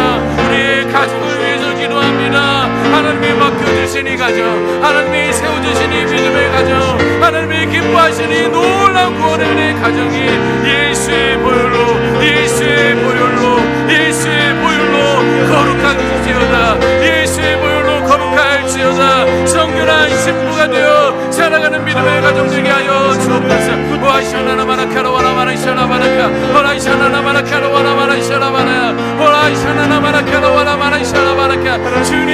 우리의 가정을 위해서 기도합니다. 하나님이 맡겨주신 이 가정, 하나님이 세워주신 이 믿음의 가정, 하나님이 기뻐하신 이 놀라운 구원의 은혜의 가정이 예수의 보혈로 예수의 보혈로 예수의 보혈로 거룩할지어다. 예수의 보혈로 거룩할지어다. 성결한 신부가 되어 살아가는 믿음의 가정 되게 하여 주옵소서. 오라이샤나나마라카라와라마라이샤나바라카 오라이샤나나마라카라와라마라이샤나바라 오라이샤나나마라카라와라마라이샤나바라카 주님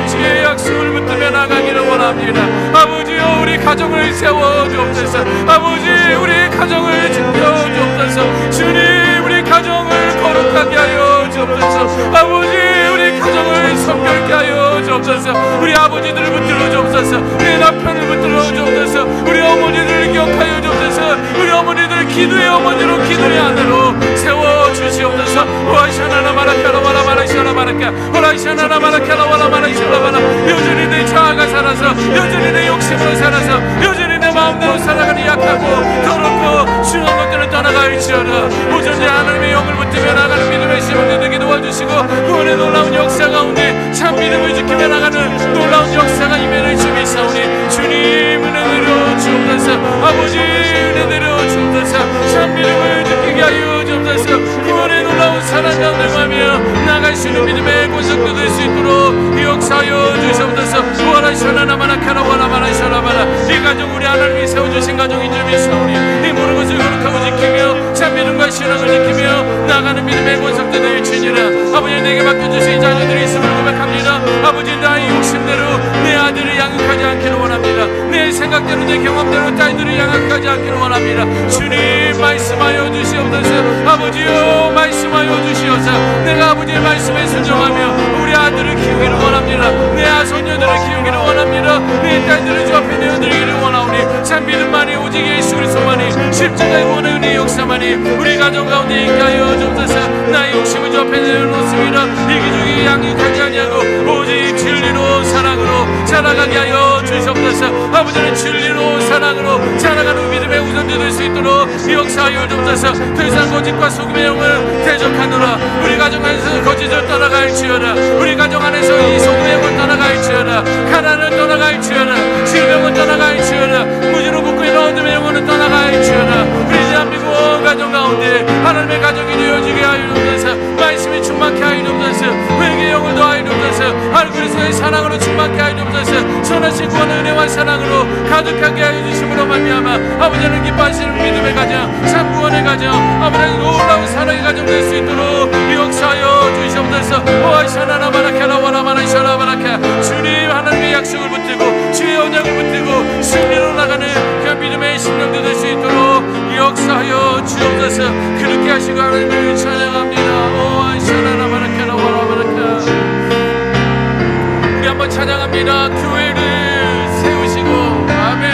주의 약속을 붙들며 나가기를 원합니다. 아버지여 우리 가정을 세워 주옵소서. 아버지 우리 가정을 지켜 주옵소서. 주님 우리 가정을 거룩하게 하여 주옵소서. 아버지 우리 가정을 성결케 하여 주옵소서. 우리 아버지들을 붙들어 주옵소서. 우리 남편을 붙들어 주옵소서. 우리 어머니들을 기억하여 주옵소서. 우리 어머니들 기도의 어머니로 기도의 아내로 세워 주시옵소서. 오라이샤나나마라카라와라마라이샤나바라카 오라이샤나나마라카라와라마라이샤나바라 여전히 내 자아가 살아서 여전히 내 욕심으로 살아서 여전히 내 마음대로 살아가니 약하고 더럽고 순한 것들은 떠나갈지어다. 오전에 하나님의 영을 붙들며 나가는 믿음의 시험을 되게 도와주시고 구원의 놀라운 역사 가운데 참 믿음을 지키며 나가는 놀라운 역사가 임하는 주님 사오니 주님 은혜 내려 주옵소서. 아버지 은혜 내려 주옵소서. 참 믿음을 지키게 하여 주옵소서. 구원의 놀라운 사랑 가운데 가며 나갈 수 있는 믿음의 권속도 될 수 있도록 역사하여 주시옵소서. 오라이샤나나마라카라와라마라이샤나바라 이 가정 우리 하나님이 세워주신 가정인 줄 믿사오니 이 모든 것을 거룩하고 지키며 참 믿음과 신앙을 지키며 나가는 믿음의 권속도 될 주니라. 아버지 내게 맡겨주신 자녀들이 있음을 고백합니다. 아버지 나의 욕심대로 내 아들을 양육하지 않기를 원합니다. 내 생각대로 내 경험대로 딸들을 양육하지 않기를 원합니다. 주님 말씀하여 주시옵소서. 아버지여 말씀하여 주시옵소서. 내가 아버지의 말씀에 순종하며 우리 아들을 키우기를 원합니다. 내 아손녀들을 키우기를 원합니다. 내 딸들을 주 앞에 내어드리기를 원하오니 참 믿음만이 오직 예수 그리스도만이 십자가의 원의 은혜의 역사만이 우리 가정 가운데 있게 하여 주옵소서. 나의 욕심을 주 앞에 내어놓습니다. 이기주기 양육하지 아니하고 오직 진리로 사랑으로 살아가게 하여 주시옵소서. 아버지는 진리로 사랑으로 살아가는 믿음의 우선자 될 수 있도록 역사하여 주옵소서. 더 이상 거짓과 속임의 영을 대적하노라. 우리 가정 안에서 거짓을 떠나갈지어다. 우리 가정 안에서 이 속임의 영을 떠나갈지어다. 가난을 떠나갈지어다. 질병을 떠나갈지어다. 무지로 묶고 있는 어둠의 영혼을 떠나갈지어다. 우리 대한민국 온 가정 가운데 하나님의 가정이 되어지게 하여 주옵소서. 말씀이 충만케 하여 주옵소서. 회개의 영을 더하여 주옵소서. 하나님 그리스도의 사랑으로 충만케 하여 주옵소서. 선하신 구원의 은혜와 사랑으로 가득하게 하여 주심으로 말미암아 아버지는 기뻐하시는 믿음의 가정, 참 구원의 가정, 아버지는 놀라운 사랑의 가정 될 수 있도록 역사하여 주시옵소서. 오아샤나나바라케라와라마나샤나바라케 주님 하나님의 약속을 붙들고 주의 언약을 붙들고 승리로 나가는 그 믿음의 심령도 될 수 있도록 역사하여 주옵소서. 그렇게 하시고 하나님을 찬양합니다. 오아샤나나바라케라와라마라케 우리 한번 찬양합니다. 교회를 세우시고 아멘.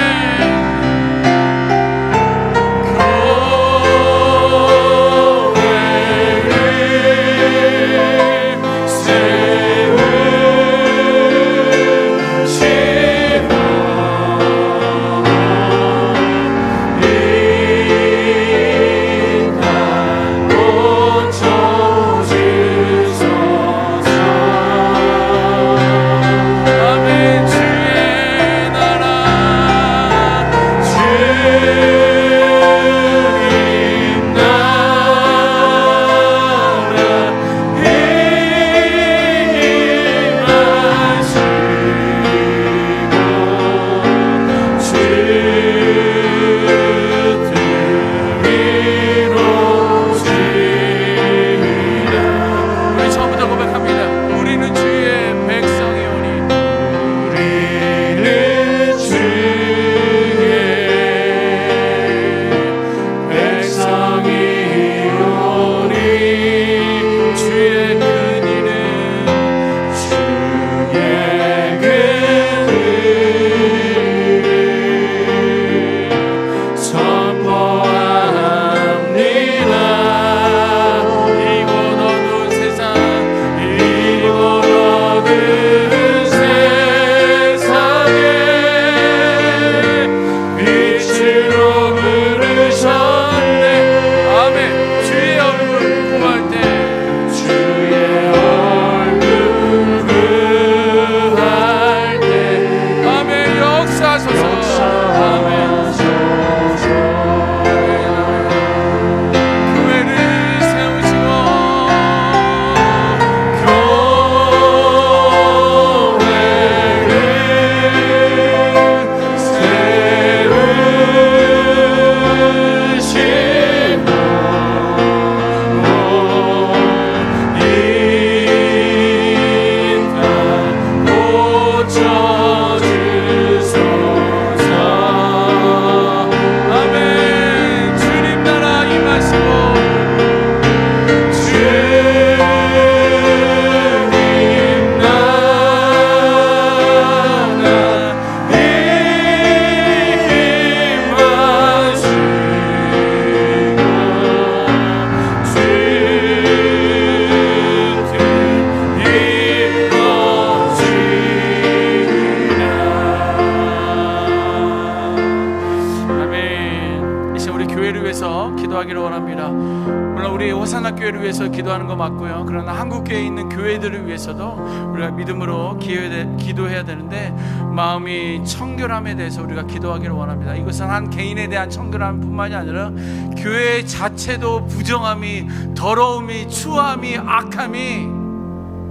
교회를 위해서 기도하는 거 맞고요. 그러나 한국교회에 있는 교회들을 위해서도 우리가 믿음으로 기도해야 되는데, 마음이 청결함에 대해서 우리가 기도하기를 원합니다. 이것은 한 개인에 대한 청결함뿐만이 아니라 교회 자체도 부정함이, 더러움이, 추함이, 악함이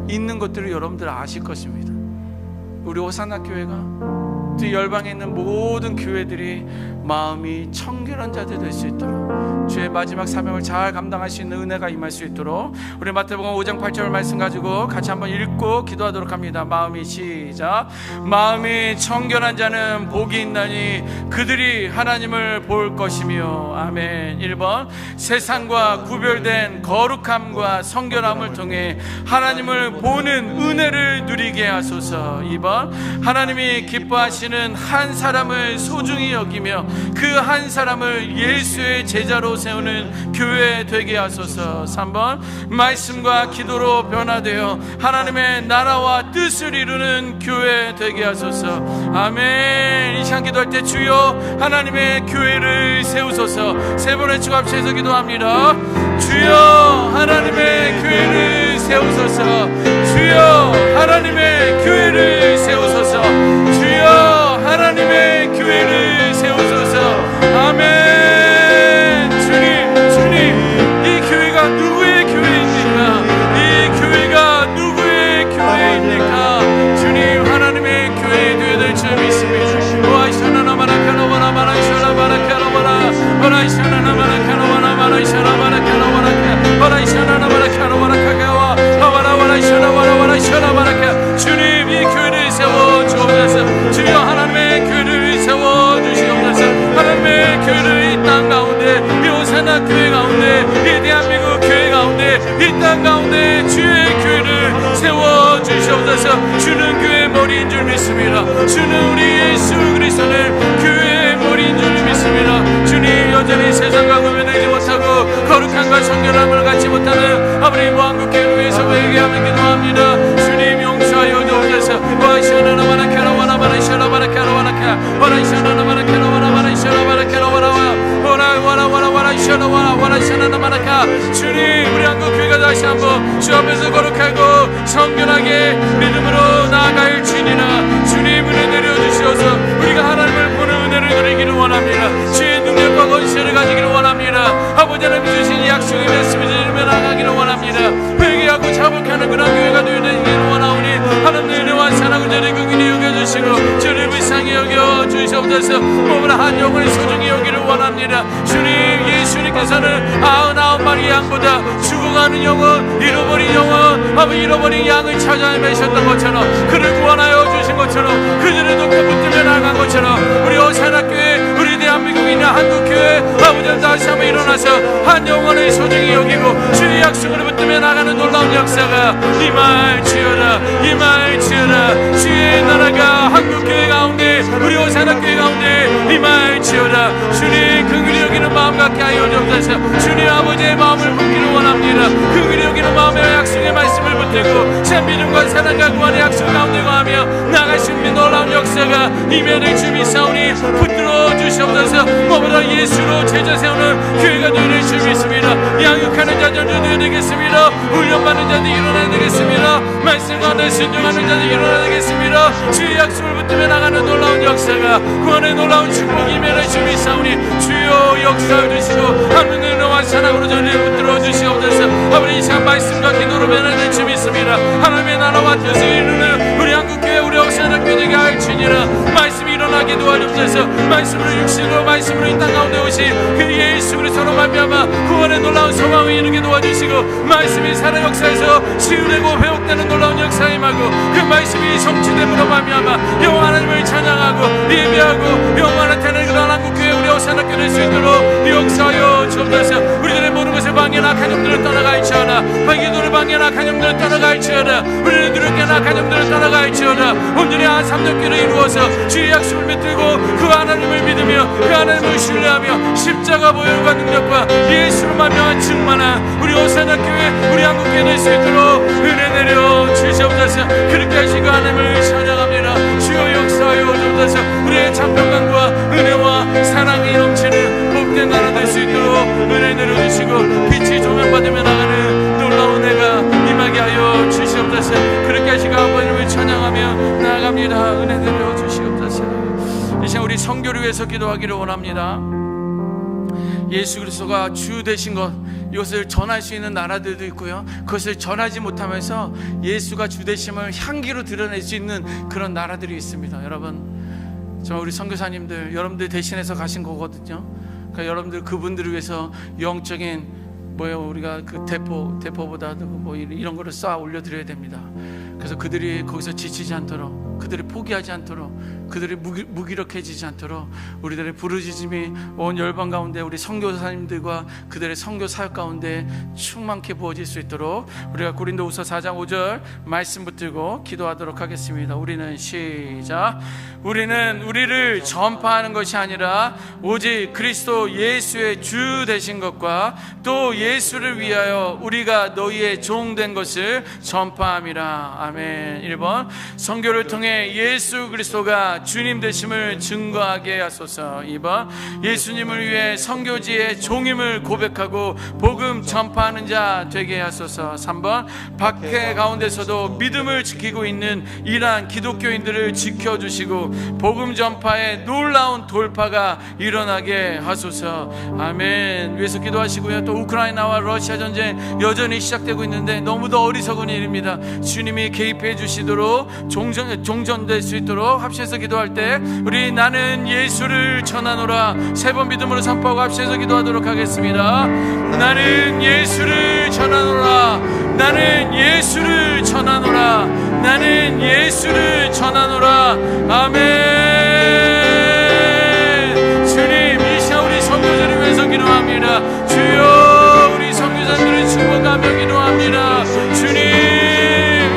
있는 것들을 여러분들 아실 것입니다. 우리 호산나 교회가 또 열방에 있는 모든 교회들이 마음이 청결한 자들 될 수 있도록 주의 마지막 사명을 잘 감당할 수 있는 은혜가 임할 수 있도록 우리 마태복음 5장 8절 말씀 가지고 같이 한번 읽고 기도하도록 합니다. 마음이 시작. 마음이 청결한 자는 복이 있나니 그들이 하나님을 볼 것이며. 아멘. 1번 세상과 구별된 거룩함과 성결함을 통해 하나님을 보는 은혜를 누리게 하소서. 2번 하나님이 기뻐하시는 한 사람을 소중히 여기며 그 한 사람을 예수의 제자로 세우는 교회 되게 하소서. 3번 말씀과 기도로 변화되어 하나님의 나라와 뜻을 이루는 교회 되게 하소서. 아멘. 이 시간 기도할 때 주여 하나님의 교회를 세우소서. 세 번의 주 앞에서 기도합니다. 주여 하나님의 교회를 세우소서. 주여 하나님의 교회를 세우소서. 주여 하나님의 교회를 세우소서. 아멘. 주님 이 교회가 누구의 교회입니까? 이 교회가 누구의 교회입니까? 주님 하나님의 교회 되어야 될 줄 믿습니다. 주님 이 교회를 세워 주옵소서. 주여 하나님의 교회를 세워 주시옵소서. 하나님의 교회를 이 땅 가운데 이 오사나 교회 가운데 이 대한민국 교회 가운데 이 땅 가운데 주의 교회를 세워 주시옵소서. 주는 교회의 머리인 줄 믿습니다. 주는 우리 예수 그리스도는 교회의 머리인 줄 믿습니다. 주님 여전히 세상과 구별되지 못하고 거룩함과 성결함을 갖지 못하는 아버지 무한국교회를 위해서 회개하며 기도합니다. 주님 용서하여 주옵소서. 주님 우리 한국교회가 다시 한번 주 앞에서 거룩하고 성결하게 믿음으로 나아갈 주니라. 주님 은혜 내려주시어서 우리가 하나님을 보는 은혜를 누리기를 원합니다. 주의 능력과 권세를 가지기를 원합니다. 아버지 하나님 주신 약속의 말씀을 지르며 나가기를 원합니다. 회개하고 자복하는 그런 교회가 되기를 원하오니 하나님의 은혜와 사랑을 저를 긍휼히 여겨주시고 저를 불쌍히 여겨주시옵소서. 몸을 한 영혼을 소중히 여기를 원합니다. 주님 예수님께서는 99마리 양보다 죽어가는 영혼 잃어버린 영혼 아버지 잃어버린 양을 찾아 헤매셨던 것처럼 그를 구원하여 주신 것처럼 그들을 높여 붙들며 나간 것처럼 우리 오사나교회 우리 대한민국이나 한국교회 아버지 다시 한번 일어나서 한 영혼을 소중히 여기고 주의 약속을 붙들며 나가는 놀라운 역사가 임할지어다. 임할지어다. 주의 나라가 한국교회 가운데 우리 오사나교회 가운데 임할지어다. 주님 긍휼히 여기는 마음 갖게 하여 주옵소서. 주님 아버지의 마음을 품기를 원합니다. 긍휼히 여기는 마음의 약속의 말씀을 붙들고 참 믿음과 사랑과 구원의 약속 가운데 거하며 나가신 놀라운 역사가 임해될 줄 믿사오니 붙들어 주시옵소서. 무엇보다 예수로 제자 세우는 교회가 되어야 줄 믿습니다. 양육하는 자들도 되어야 되겠습니다. 훈련받는 자들 일어나야 되겠습니다. 말씀 가운데 순종하는 자들 일어나야 되겠습니다. 주의 약속을 붙들며 나가는 놀라운 역사가 구원의 놀라운 축복이 임해될 줄 믿사오니 주여 역사해 주시고 하나님의 은혜와 사랑으로 저를 붙들어 주시옵소서. 아버지 이 시간 말씀과 기도로 변화될 줄 믿습니다. 하나님의 나라와 뜻을 이루는 우리 한국교회 우리 오사나교회 되게 할지니라. 말씀이 일어나게 도와주옵소서. 말씀으로 육신으로 말씀으로 이 땅 가운데 오신 그 예수 그리스도로 말미암아 구원의 놀라운 소망을 이루게 도와주시고 말씀이 살아 역사에서 치유되고 회복되는 놀라운 역사에 임하고 그 말씀이 성취됨으로 말미암아 여호와 하나님을 찬양하고 예배하고 영원한 태는 그런 한국교회 우리 오사나교회 될 수 있도록 역사하여 주옵소서. 우리들의 모든 것을 방해나 악한 영들을 떠나갈지어다. 기도를 방해나 악한 영들을 떠나갈지어다. 우리를 두렵게 악한 영들을 떠나갈지어다. 온전히 한 삼덕교를 이루어서 주의 약속을 믿들고 그 하나님을 믿으며 그 하나님을 신뢰하며 십자가 보혈과 능력과 예수로 말미암아 충만한 우리 오사나교회 우리 한국교회 될 수 있도록 은혜 내려 주시옵소서. 그렇게 하시고 하나님을 찬양합니다. 주여 역사하여 주옵소서. 우리의 참평강과 은혜와 사랑이 넘치는 복된 나라 될 수 있도록 은혜 내려주시고 빛이 조명받으며 나가는 놀라운 은혜가 임하게 하여 주시옵소서. 그렇게 하시고 아버님을 찬양하며 나아갑니다. 은혜 내려주시옵소서. 이 시간 우리 선교를 위해서 기도하기를 원합니다. 예수 그리스도가 주 되신 것 이것을 전할 수 있는 나라들도 있고요, 그것을 전하지 못하면서 예수가 주 되심을 향기로 드러낼 수 있는 그런 나라들이 있습니다. 여러분 정말 우리 선교사님들 여러분들 대신해서 가신 거거든요. 그러니까 여러분들 그분들을 위해서 영적인 우리가 그 대포보다도 뭐 이런 거를 쌓아 올려드려야 됩니다. 그래서 그들이 거기서 지치지 않도록, 그들이 포기하지 않도록, 그들이 무기력해지지 않도록 우리들의 부르짖음이 온 열방 가운데 우리 선교사님들과 그들의 선교 사역 가운데 충만케 부어질 수 있도록 우리가 고린도후서 4장 5절 말씀 붙들고 기도하도록 하겠습니다. 우리는 시작. 우리는 우리를 전파하는 것이 아니라 오직 그리스도 예수의 주 되신 것과 또 예수를 위하여 우리가 너희의 종 된 것을 전파함이라. 아멘. 1번, 선교를 통해 예수 그리스도가 주님 되심을 증거하게 하소서. 2번, 예수님을 위해 선교지의 종임을 고백하고 복음 전파하는 자 되게 하소서. 3번, 박해 가운데서도 믿음을 지키고 있는 이러한 기독교인들을 지켜주시고 복음 전파에 놀라운 돌파가 일어나게 하소서. 아멘. 위에서 기도하시고요. 또 우크라이나와 러시아 전쟁 여전히 시작되고 있는데 너무도 어리석은 일입니다. 주님이 개입해 주시도록 종전될 수 있도록 합시에서 기도할 때 우리 나는 예수를 전하노라 3번 믿음으로 선포하고 합시에서 기도하도록 하겠습니다. 나는 예수를 전하노라. 나는 예수를 전하노라. 나는 예수를 전하노라. 아멘. 주님, 이 시간 우리 선교사를 위해서 기도합니다. 주여, 우리 선교사들의 축복하며 기도합니다. 주님,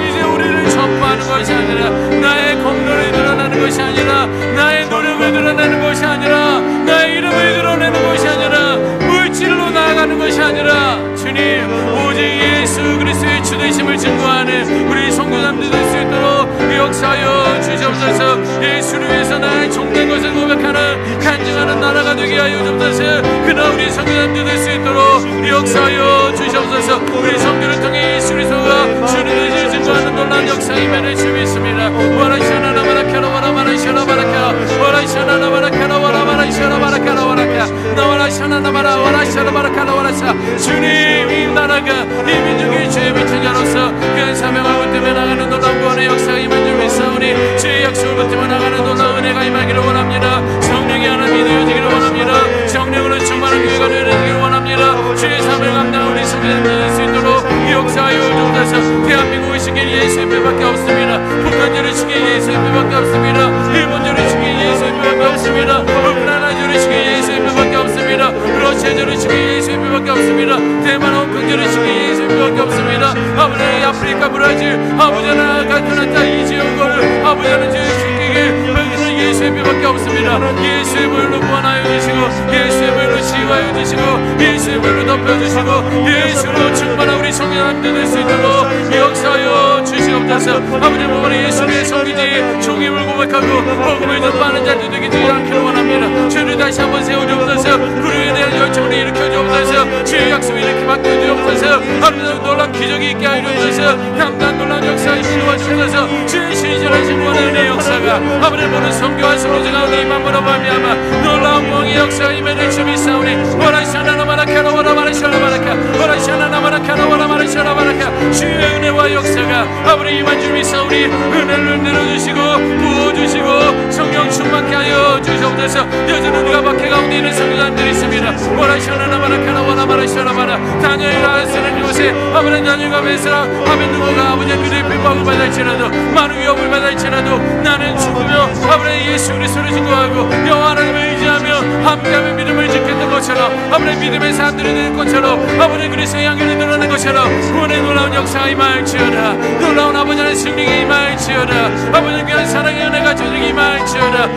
이제 우리를 전파하는 것이 아니라 나의 공로를 드러나는 것이 아니라 나의 노력을 드러내는 것이 아니라 나의 이름을 드러내는 것이 아니라 물질로 나아가는 것이 아니라 주님, 오직 예수 그리스도의 주되심을 증거하는 우리 선교사님들 될 수 있도록 역사하여 주시옵소서. 예수를 위해서 나의 종된 것을 고백하는 간증하는 나라가 되게 하여 주옵소서. 그러나 우리 선교사님들 될 수 있도록 역사하여 주시옵소서. 우리 선교를 통해 예수 그리스도가 주님 되심을 증거하는 놀라운 역사 임하는 주 믿습니다. 와라샤나나바라카라 와라마라샤나바라카 와라샤나나바라카라 와라마라샤나바라카라 와라카 나와라샤나나바라 와라샤나바라카라 와라샤. 주님, 이 나라가 이 민족의 주의 빛인 자로서 그 사명을 붙들며 나가는 놀라운 구원의 역사가 임한 줄 믿사오니 주의 약속을 붙들며 나가는 놀라운 은혜가 임하기를 원합니다. 성령이 하나님이 되어지기를 원합니다. 성령으로 충만한 교회가 되어지기를 원합니다. 주의 사명을 감당하는 우리 성도님들 될 수 있도록 역사하여 주옵소서. 대한민국을 지킨 예수의 배밖에 없습니다. 북한주를 지킨 예수의 배밖에 없습니다. 일본주를 지킨 예수의 배밖에 없습니다. 우크라이나주를 지킨 예수의 배밖에 없습니다. 러시아주를 지킨 예수의 배밖에 없습니다. 대만 홍콩주를 지킨 예수의 배밖에 없습니다. 아버지, 아프리카 브라질 아버지나 가토나타 이 지역을 아버지는 지키길 여기는 예수의 배밖에 없습니다. 예수의 보혈로 구원하여 주시고 예수의 보혈로 치유하여 주시고 예수의 보혈로 덮여주시고 예수로 충만한 우리 성도님들 될 수 있도록 역사하여 주시옵소서. 아버지, 보건의 예수의 성기지 종임을 고백하고 복음을 전파하는 자들 되기 않기를 원합니다. 주를 다시 한번 세워주옵소서. 그로에 대한 열정을 일으켜 주옵소서. 주의 약속을 이렇게 바꿔 주옵소서. 아버지, 놀라운 기적이 있게 하여 주옵소서. 강단 놀라운 역사에 이루어 주옵소서. 주의 신실하신 원한의 역사가 아버지 모든 성교와 성로자 가운데 임함으로 말미암아 놀라운 공의 역사가 임하는 주 믿사오니 와라샤나나마라카라 와라마라샤라바라카 와라샤나나마라카라 와라마라샤라바라카. 주의 은혜와 역사가 아버지 임한 주 믿사오니 은혜를 내려주시고 부어주시고 성령 충만케 하여 주시옵소서. 여전히 우리가 박해 가운데 있는 성도님들이 있습니다. 와라샤나나마라카라 와라마라샤라바라. 다니엘이라 쓰는 곳에 아버지 다니엘과 베스라 아멘 누구가 아버지 그들의 핍박을 받을지라도 많은 위협을 받을지라도 나는 죽으며 아버지 예수 그리스도를 증거하고 여호와 하나님을 의지하며 함께하며 믿음을 지켰던 것처럼 아버지 믿음의 사람들이 되는 것처럼 아버지 그리스도의 향기를 드러낸 것처럼 구원의 놀라운 역사가 임할지어다. 놀라운 아버지 하나님의 승리가 임할지어다. 아버지 귀한 사랑의 은혜가 저녁 임할지어다.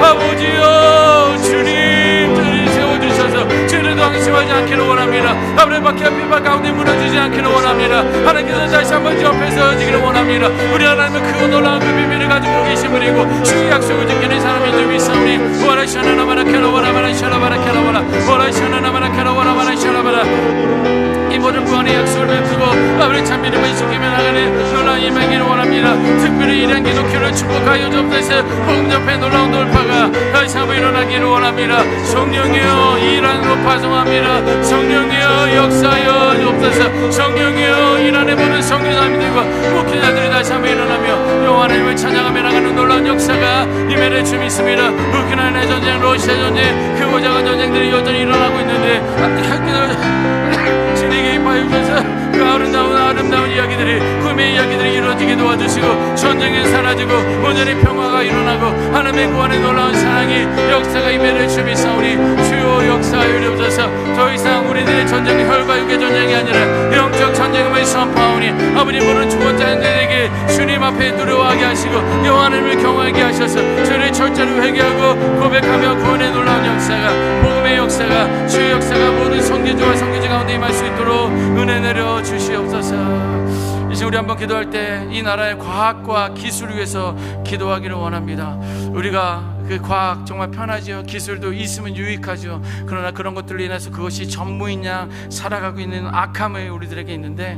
아버지여 주님, 저를 세워주셔서 죄를 방심하지 않기를 원합니다. 아버지 박해와 핍박 가운데 무너지지 않기를 원합니다. 하나님께서 다시 한번 주 앞에 서지기를 원합니다. 우리 하나님은 크고 놀라운 그 비밀을 가지고 계신 분이고 주의 약속을 지키는 사람인 줄 믿사오니 와라샤나나마라카라 와라마라샤라바라카라 와라샤나나마라카라 와라마라샤라바라. 이 모든 구원의 약속을 베푸고 아버지 참 믿음을 지키며 나가는 놀라운 임하기를 원합니다. 특별히 이런 기독교를 축복하여 주옵소서. 복음 전파의 놀라운 돌파가 다시 한번 일어나기를 원합니다. 성령이여 일하는로 파송합니다. 성령이여 역사하여 주옵소서. 성령이여 일 안에 모든 성도자들과 목회자들이 다시 한번 일어나며 여호와 하나님을 찬양하며 나가는 놀라운 역사가 임해를 주 믿습니다. 우크라이나 전쟁, 러시아 전쟁, 크고 작은 전쟁들이 여전히 일어나고 있는데 진에게 임하여주셔서 그 아름다운 이야기들이, 꿈의 이야기들이 이루어지게 도와주시고 전쟁은 사라지고 온전히 평화가 일어나고 하나님의 구원의 놀라운 사랑이 역사가 임해를 주 믿사오니 주요 역사하여 주옵소서. 더 이상 우리들의 전쟁이 혈과 육의 전쟁이 아니라 영적 전쟁임을 선포하오니 아버지 모든 주권자들에게 주님 앞에 두려워하게 하시고 여호와 하나님을 경외하게 하셔서 저를 철저히 회개하고 고백하며 구원의 놀라운 역사가, 복음의 역사가, 주의 역사가 모든 성교주와 성교지 가운데 임할 수 있도록 은혜 내려 주시옵소서. 이제 우리 한번 기도할 때 이 나라의 과학과 기술을 위해서 기도하기를 원합니다. 우리가 그 과학 정말 편하죠. 기술도 있으면 유익하죠. 그러나 그런 것들로 인해서 그것이 전무인 양 살아가고 있는 악함이 우리들에게 있는데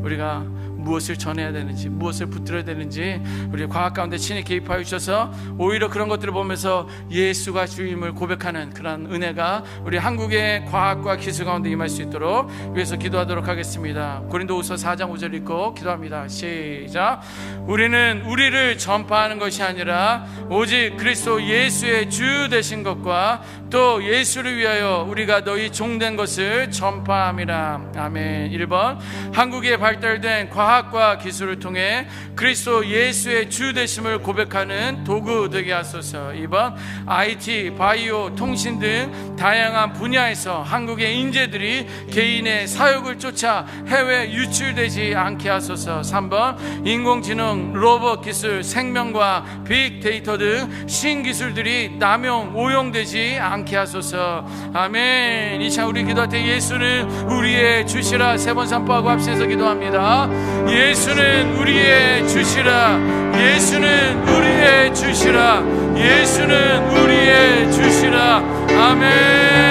우리가 무엇을 전해야 되는지, 무엇을 붙들어야 되는지 우리 과학 가운데 친히 개입하여 주셔서 오히려 그런 것들을 보면서 예수가 주임을 고백하는 그런 은혜가 우리 한국의 과학과 기술 가운데 임할 수 있도록 위해서 기도하도록 하겠습니다. 고린도후서 4장 5절 읽고 기도합니다. 시작. 우리는 우리를 전파하는 것이 아니라 오직 그리스도 예수의 주 되신 것과 또 예수를 위하여 우리가 너희 종된 것을 전파함이라. 아멘. 1번, 한국에 발달된 과학과 기술을 통해 그리스도 예수의 주 되심을 고백하는 도구 되게 하소서. 2번, IT, 바이오, 통신 등 다양한 분야에서 한국의 인재들이 개인의 사욕을 쫓아 해외 유출되지 않게 하소서. 3번, 인공지능, 로봇 기술, 생명과 빅데이터 등 신기술들이 남용, 오용되지 않게 하소서. 아멘. 이 시간 우리 기도할 때 예수는 우리의 주시라 3번 선포하고 합심해서 기도합니다. 예수는 우리의 주시라. 예수는 우리의 주시라. 예수는 우리의 주시라.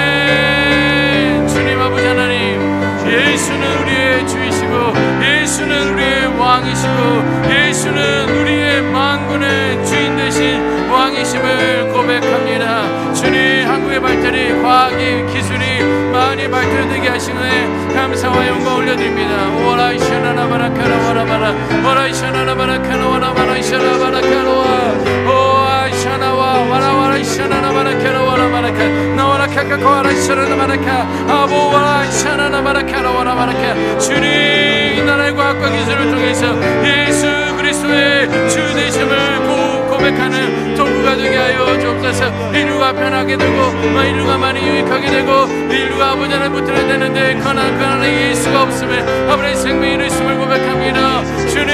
아멘. 주님 아버지 하나님, 예수는 우리의 주이시고 예수는 우리의 왕이시고 예수는 우리의 만군의 주인 되신 왕이심을 고백합니다. 주님, 한국의 발달이, 과학이, 기술이 많이 발달되게 하시는 감사와 영광 올려드립니다. 오라이샤나나 바라카라 와라바라 오라이샤나나 바라카라 와라바라 이샤나 바라카로와 오아이샤나와 와라와라이샤나나 바라카라 와라바라카 나와라카카 코아라이샤나나 바라카 아보와라이샤나나 바라카라 와라바라카. 주님, 이 나라의 과학과 기술을 통해서 예수 그리스도의 주 되심을 고백하는 도구가 되게 하여 주옵소서. 인류가 편하게 되고 인류가 많이 유익하게 되고 인류가 아버지 하나님 붙들어야 되는데 그 안에 예수가 없으면 아버지의 생명이 있음을 고백합니다. 주님,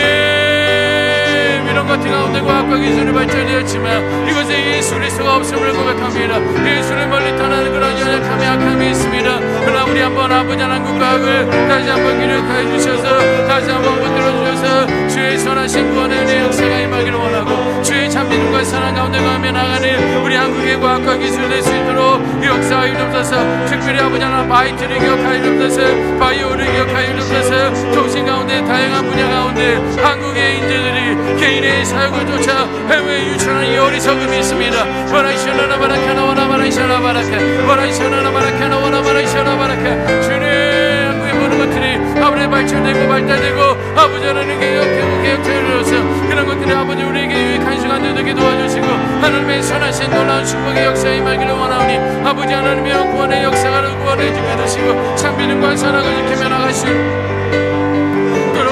이런 것들 가운데 과학과 기술이 발전되었지만 이것에 예수 그리스도가 없음을 고백합니다. 예수를 멀리 떠나는 그런 연약함이 악함이 있습니다. 그러나 우리 한번 아버지 하나님 과학을 다시 한번 기록하여 주셔서 다시 한번 붙들어 주셔서 주의 선하신 구원의 은혜 역사가 임하기를 원하고 주의 참민과 사랑 가운데 가며 나가는 우리 한국의 과학과 기술 될 수 있도록 역사하여 주옵소서. 특별히 아버지 하나님 바이트를 기억하여 주옵소서. 바이오를 기억하여 주옵소서. 통신 가운데 다양한 분야 가운데 한국의 인재들이 개인의 사역을 쫓아 해외에 유출하는 이 어리석음이 있습니다. 와라이샤나나 바라카나 와라바라이샤나 바라카 와라이샤나나 바라카나 와라바라이샤나 바라카. 주님, 한국의 모든 것들이 아버지 발전되고 발달되고 아버지 하나님 개혁되어서 그런 것들이 아버지 우리에게 유익한 시간 되게 도와주시고 하나님의 선하신 놀라운 축복의 역사에 임하기를 원하오니 아버지 하나님의 구원의 역사를 구원해 주게 되시고 참비는과 사랑을 지키며 나가시고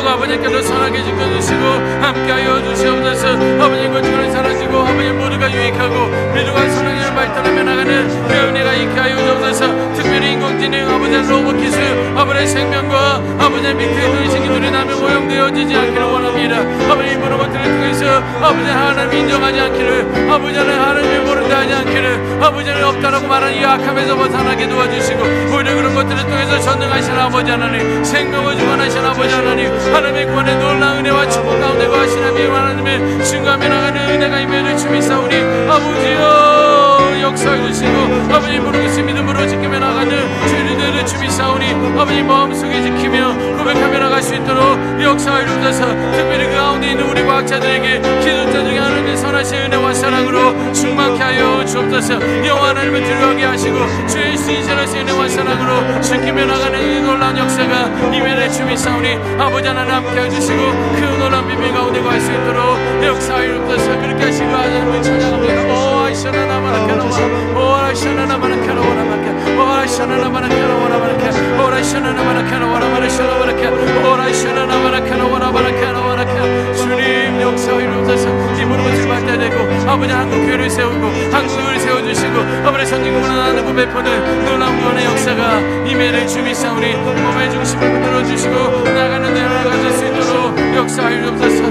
아버지께서 선하게 지켜주시고 함께하여 주시옵소서. 아버지의 것들을 사라지고 아버지 모두가 유익하고 민주가 선하게 발달하며 나가는 그 은혜가 있게 하여 주옵소서. 특별히 인공지능, 아버지의 로봇 기술, 아버지의 생명과 아버지의 빅데이터 신기술이 남용 오용되어지지 않기를 원합니다. 아버지 모든 것들을 통해서 아버지 하나님 인정하지 않기를, 아버지 하나님을 모른다 하지 않기를, 아버지는 없다라고 말하는 이 악함에서 벗어나게 도와주시고 오히려 그런 것들을 통해서 전능하신 아버지 하나님, 생명을 주관하신 아버지 하나님, 하나님의 구원의 놀라운 은혜와 축복 가운데 거하시는 하나님의 증거하며 나가는 은혜가 임해를 주미 사오니 아버지여 역사해 주시고 아버지 모든 것을 믿음으로 지키며 나가는 주의 은혜를 주미 사오니 아버지 마음속에 지키며 고백하며 나갈 수 있도록 역사해 주셔서 특별히 그 가운데 있는 우리 과학자들에게 기도자들에게 하나님의 선하신 은혜와 사랑으로 충만케 하여 주옵소서. 여호와 하나님을 두려워하게 하시고 주의 신실하신 은혜와 사랑으로 지키며 나가는 이 놀라운 역사가 임해를 주 믿사오니 아버지 하나님 함께 해주시고 그 놀란 비밀 가운데 갈 수 있도록 역사하옵소서. 그렇게 하시고 하나님을 찬양합니다. 오 아이샤나나마라케로와 오 아이샤나나마라케로와라마케 오 아이샤나나마라케로와라마케 오 아이샤나나마라케로와라마라케로와라마케 오 아이샤나나마라케로와라마라케로와라케 주님 역사하옵소서. 이 무릎을 받게 되고 아버지 한국교회를 세우고 한국을 세워주시고 아버지 선진국을 나누고 베푸는 놀라운 구원의 역사가 임해를 주 믿사오니 몸의 중심을 흔들어주시고 나가는 데를 가질 수 있도록 역사하옵소서.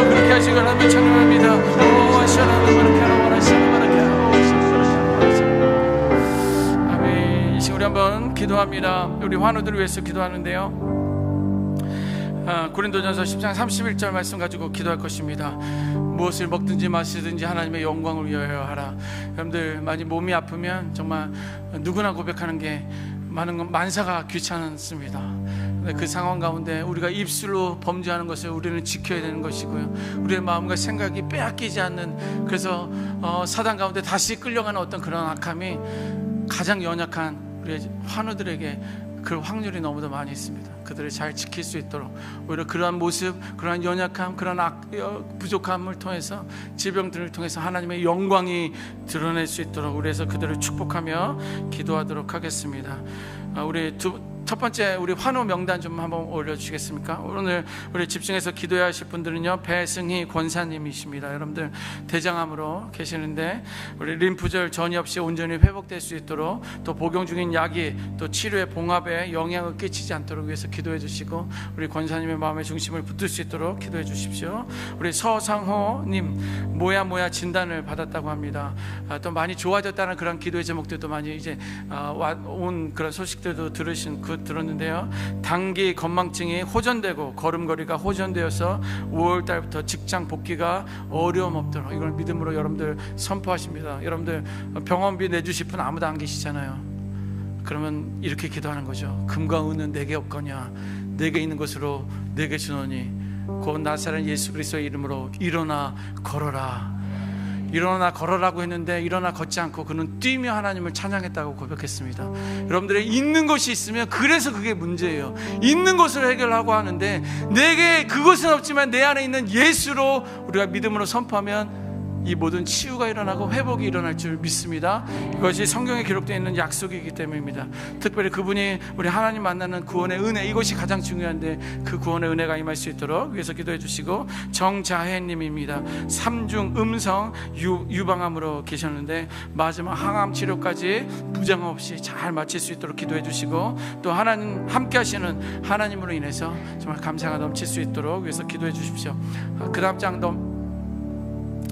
그렇게 하시고 하나님을 찬양합니다. 오 아멘. 이 시간 우리 한번 기도합니다. 우리 환우들을 위해서 기도하는데요, 고린도전서 10장 31절 말씀 가지고 기도할 것입니다. 무엇을 먹든지 마시든지 하나님의 영광을 위하여 하라. 여러분들 많이 몸이 아프면 정말 누구나 고백하는 게 만사가 귀찮습니다. 그 상황 가운데 우리가 입술로 범죄하는 것을 우리는 지켜야 되는 것이고요, 우리의 마음과 생각이 빼앗기지 않는, 그래서 사단 가운데 다시 끌려가는 어떤 그런 악함이 가장 연약한 우리 환우들에게 그 확률이 너무도 많이 있습니다. 그들을 잘 지킬 수 있도록 오히려 그러한 모습, 그러한 연약함, 그러한 부족함을 통해서, 질병들을 통해서 하나님의 영광이 드러낼 수 있도록 우리에서 그들을 축복하며 기도하도록 하겠습니다. 우리 첫 번째 우리 환우 명단 좀 한번 올려주시겠습니까? 오늘 우리 집중해서 기도해야 하실 분들은요, 배승희 권사님이십니다. 여러분들 대장암으로 계시는데 우리 림프절 전이 없이 온전히 회복될 수 있도록, 또 복용 중인 약이 또 치료의 봉합에 영향을 끼치지 않도록 위해서 기도해 주시고, 우리 권사님의 마음의 중심을 붙들 수 있도록 기도해 주십시오. 우리 서상호님 모야 진단을 받았다고 합니다. 또 많이 좋아졌다는 그런 기도의 제목들도 많이 이제 온 그런 소식들도 들었는데요, 단기 건망증이 호전되고 걸음걸이가 호전되어서 5월 달부터 직장 복귀가 어려움 없도록, 이걸 믿음으로 여러분들 선포하십니다. 여러분들 병원비 내주실 분 아무도 안 계시잖아요. 그러면 이렇게 기도하는 거죠. 금과 은은 내게 없거냐, 내게 있는 것으로 내게 주노니 곧 나사렛 예수 그리스도의 이름으로 일어나 걸어라. 일어나 걸어라고 했는데 일어나 걷지 않고 그는 뛰며 하나님을 찬양했다고 고백했습니다. 여러분들의 있는 것이 있으면, 그래서 그게 문제예요. 있는 것을 해결하고 하는데 내게 그것은 없지만 내 안에 있는 예수로 우리가 믿음으로 선포하면 이 모든 치유가 일어나고 회복이 일어날 줄 믿습니다. 이것이 성경에 기록되어 있는 약속이기 때문입니다. 특별히 그분이 우리 하나님 만나는 구원의 은혜, 이것이 가장 중요한데 그 구원의 은혜가 임할 수 있도록 위해서 기도해 주시고, 정자혜님입니다. 3중 음성 유방암으로 계셨는데 마지막 항암 치료까지 부정 없이 잘 마칠 수 있도록 기도해 주시고, 또 하나님 함께 하시는 하나님으로 인해서 정말 감사가 넘칠 수 있도록 위해서 기도해 주십시오. 그 다음 장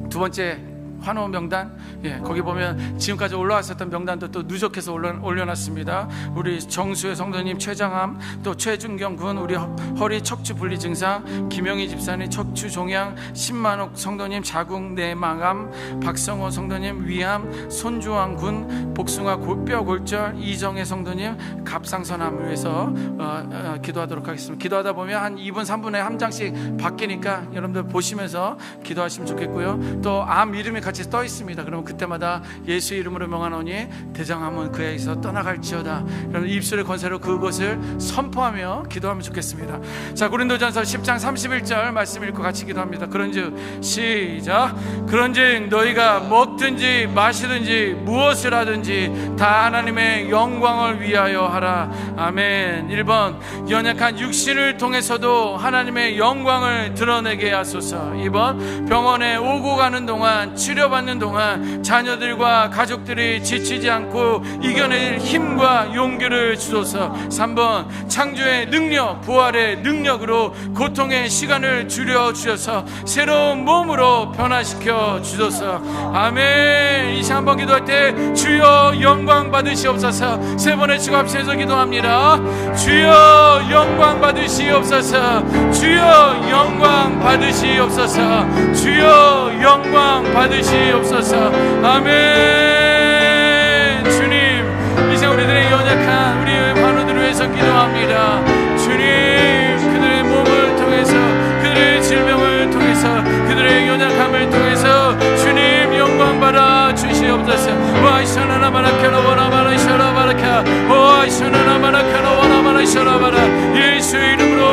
두 번째 환우 명단, 거기 보면 지금까지 올라왔었던 명단도 또 누적해서 올려놨습니다. 우리 정수의 성도님 췌장암, 또 최준경 군 우리 허리 척추 분리 증상, 김영희 집사님 척추 종양, 신만옥 성도님 자궁 내막암, 박성호 성도님 위암, 손주왕 군 복숭아 뼈 골절, 이정혜 성도님 갑상선암을 위해서 기도하도록 하겠습니다. 기도하다 보면 한 2분 3분에 한 장씩 바뀌니까 여러분들 보시면서 기도하시면 좋겠고요. 또 암 이름이 같이 떠 있습니다. 그러면 그때마다 예수 이름으로 명하노니 대장암은 그에게서 떠나갈지어다. 여러분 입술의 권세로 그것을 선포하며 기도하면 좋겠습니다. 자, 고린도전서 10장 31절 말씀 읽고 같이 기도합니다. 그런즉 시작. 그런즉 너희가 먹든지 마시든지 무엇을 하든지 다 하나님의 영광을 위하여 하라. 아멘. 1번 연약한 육신을 통해서도 하나님의 영광을 드러내게 하소서. 2번 병원에 오고 가는 동안, 치료받는 동안 자녀들과 가족들이 지치지 않고 이겨낼 힘과 용기를 주소서. 3번 창조의 능력, 부활의 능력으로 고통의 시간을 줄여주셔서 새로운 몸으로 변화시켜 주소서. 아멘. 이 시간 한번 기도할 때 주여 영광 받으시옵소서. 세 번의 치고 합쳐서 기도합니다. 주여 영광 받으시옵소서. 주여 영광 받으시옵소서. 주여 영광 받으시옵소서. 아멘. 주님, 이제 우리들의 연약한 우리의 환우들을 위해서 기도합니다. 주님, 그들의 몸을 통해서, 그들의 질병을 통해서, 그들의 연약함을 통해서 주님 영광 받아 주시옵소서. 와이셔나나 마라카노 와나마라 이셔라 마라카 와이셔나나 마라카노 와나마라 이셔라 마라 예수 이름으로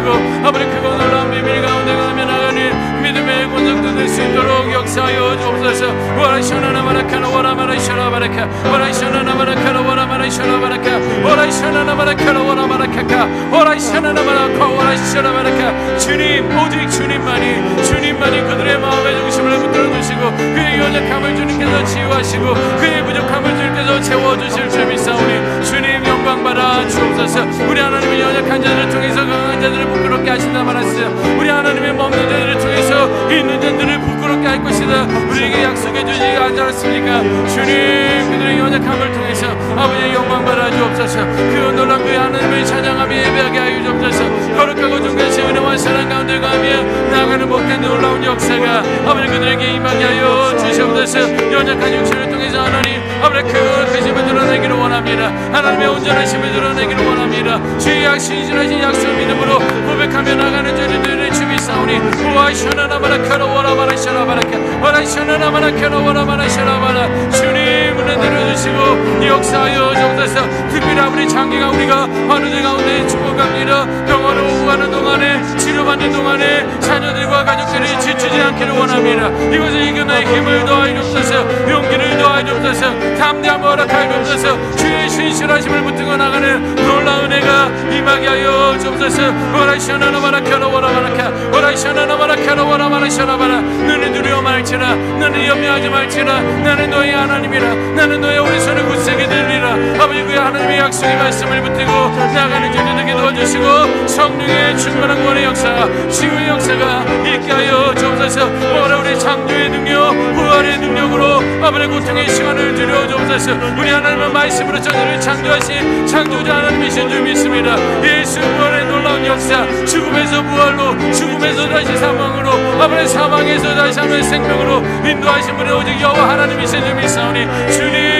도와주시고 아버지 크고 놀라운 비밀 가운데 가며 나가는 믿음의 권속도 될 수 있도록 역사하여 주옵소서. 오라이샤나나 마라카나 오라마라이샤나 바라카 오라이샤나나 마라카나 오라마라이샤나 바라카 오라이샤나나 마라카나 오라마라카카 오라이샤나나 마라카 오라이샤나 바라카 주님 오직 주님만이 그들의 마음의 중심을 붙들어 주시고 그의 연약함을 주님께서 치유하시고 그의 부족함을 주님께서 채워주실 줄 믿사오니 주님 영광 받아 주옵소서. 우리 하나님의 연약한 자들을 통해서 강한 자들을 부끄럽게 하신다 말았어요. 우리 하나님의 없는 자들을 통해서 있는 자들을 부끄럽게 할 것이다 우리에게 약속해 주시지 않았습니까? 주님 그들의 연약함을 통해서 아버지의 영광 받아 주옵소서. 그 놀란 그의 하나님을 찬양하며 예배하게 하여 주옵소서. 거룩하고 존귀하신 은혜와 사랑 가운데 가며 나아가는 못된 놀라운 역사가 아버지 그들에게 임하게 하여 주시옵소서. 연약한 육체를 통해서 하나님 아버지 그 힘을 드러내기를 원합니다. 하나님의 온전하심을 드러내기를 원합니다. 주의 신실하신 약속을 믿음으로 고백하며 나가는 저희들의 주비 싸우니 오아이샤나나마라카라 오라마라샤라바라카 오라이샤나나마라카라 오라마라샤라바라 주님 은혜 내려주시고 역사하여 주옵소서. 특별히 아버지 장기가 우리가 어느 들 가운데 축복합니다. 병원을 오고 가는 동안에 치료받는 동안에 자녀들과 가족들이 지치지 않기를 원합니다. 이것을 이겨낼 힘을 더하여 주옵소서. 용기를 더하여 주옵소서. 담대함을 허락하여 주옵소서. 주의 신실하심을 붙들고 나가는 놀라운 은혜가 임하게 하여 주옵소서. 오라이샤나나마라카라 오라마라카 오라이샤나나마라카라 오라마라샤라바라 너는 두려워 말지라 너는 염려하지 말지라 나는 너의 하나님이라 나는 너의 오른손을 굳세게 들리라. 아버지 그의 하나님의 약속의 말씀을 붙들고 나가는 자녀들에게 도와주시고 성령의 충만한 권의 역사가 치유의 역사가 있게 하여 주옵소서. 오라 우리 창조의 능력 부활의 능력으로 아버지 고통의 시간을 드려 주옵소서. 우리 하나님은 말씀으로 저들을 창조하신 창조자 하나님이신 줄 믿습니다. 예수 부활의 놀라운 역사 죽음에서 부활로 죽음에서 다시 사망으로 아버지 사망에서 다시 하는 생명으로 인도하신 분은 오직 여호와 하나님이신 줄 믿사오니 주님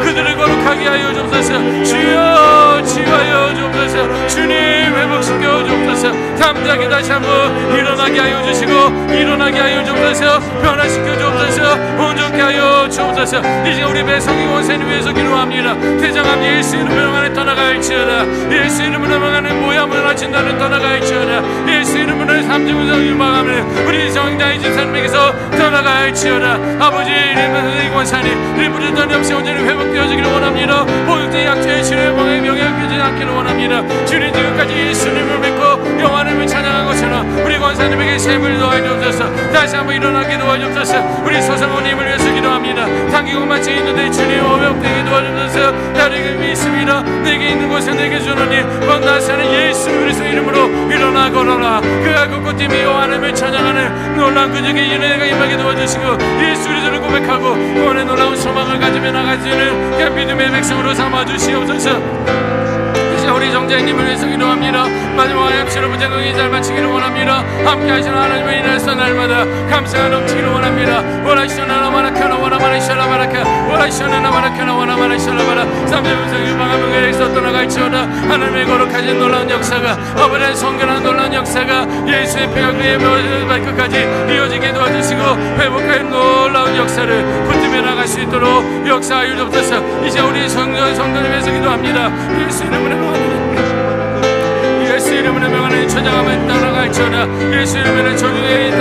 그들을 거룩하게 하여 주옵소서. 주여 치유하여 주옵소서. 주님 회복시켜 주옵소서. 담대하게 다시 한번 일어나게 하여 주시고 일어나게 하여 주옵소서. 변화시켜 주옵소서. 온전케 하여 주옵소서. 이제 우리 배성이 원세를 위해서 기도합니다. 대장암 예수 이름으로 명하는 떠나갈지어다. 예수 이름으로 명하는 모양을 하친다는 떠나갈지어다. 예수 이름으로 삼중성을 유망하는 우리 정자의 집사님에게서 떠나갈지어다. 아버지 이름으로 권사님 일부러 던 없이 온전히 회복되어지기를 원합니다. 보육대 약죄의 치료의 방에 명예를 끼치지 않기를 원합니다. 주님 지금까지 예수님을 믿고 영화님을 찬양한 것처럼 우리 권사님에게 셈을 도와주옵소서. 다시 한번 일어나게 도와주옵소서. 우리 소상원님을 위해서 기도합니다. 단기고 마치 있는데 주님 회복되게 도와주옵소서. 나를 믿습니다. 내게 있는 것은 내게 주노니 건다사는 예수 그리스도 이름으로 일어나 걸어라. 그가 곳곳팀이 여호와님을 찬양하는 놀라운 그에게 은혜가 임하게 도와주시고 예수 그리스도를 고백하고 구원의 놀라운 소망을 가지며 나가지는 그 믿음의 백성으로 삼아주시옵소서. 우리 정자님을 위해서 기도합니다. 마지막 약속으로 무장강이 잘 마치기를 원합니다. 함께 하시는 하나님을 인해서 날마다 감사가 넘치기를 원합니다. 오라이샤나나 마라카나 오라마라이샤나 바라카 오라이샤나나 마라카나 오라마라이샤나 삼재분성 유방한 문결에서 떠나갈지어다. 하나님의 거룩하신 놀라운 역사가 아버지의 성결한 놀라운 역사가 예수의 피가 그의 발끝까지 이어지게 도와주시고 회복하는 놀라운 역사를 붙들며 나갈 수 있도록 역사하여 주옵소서. 이제 우리 성도님에서 기도합니다. 예수 이름으로 예수 이름으로 명하는 천장함을 떠나갈지어다. 예수 이름으로 조중에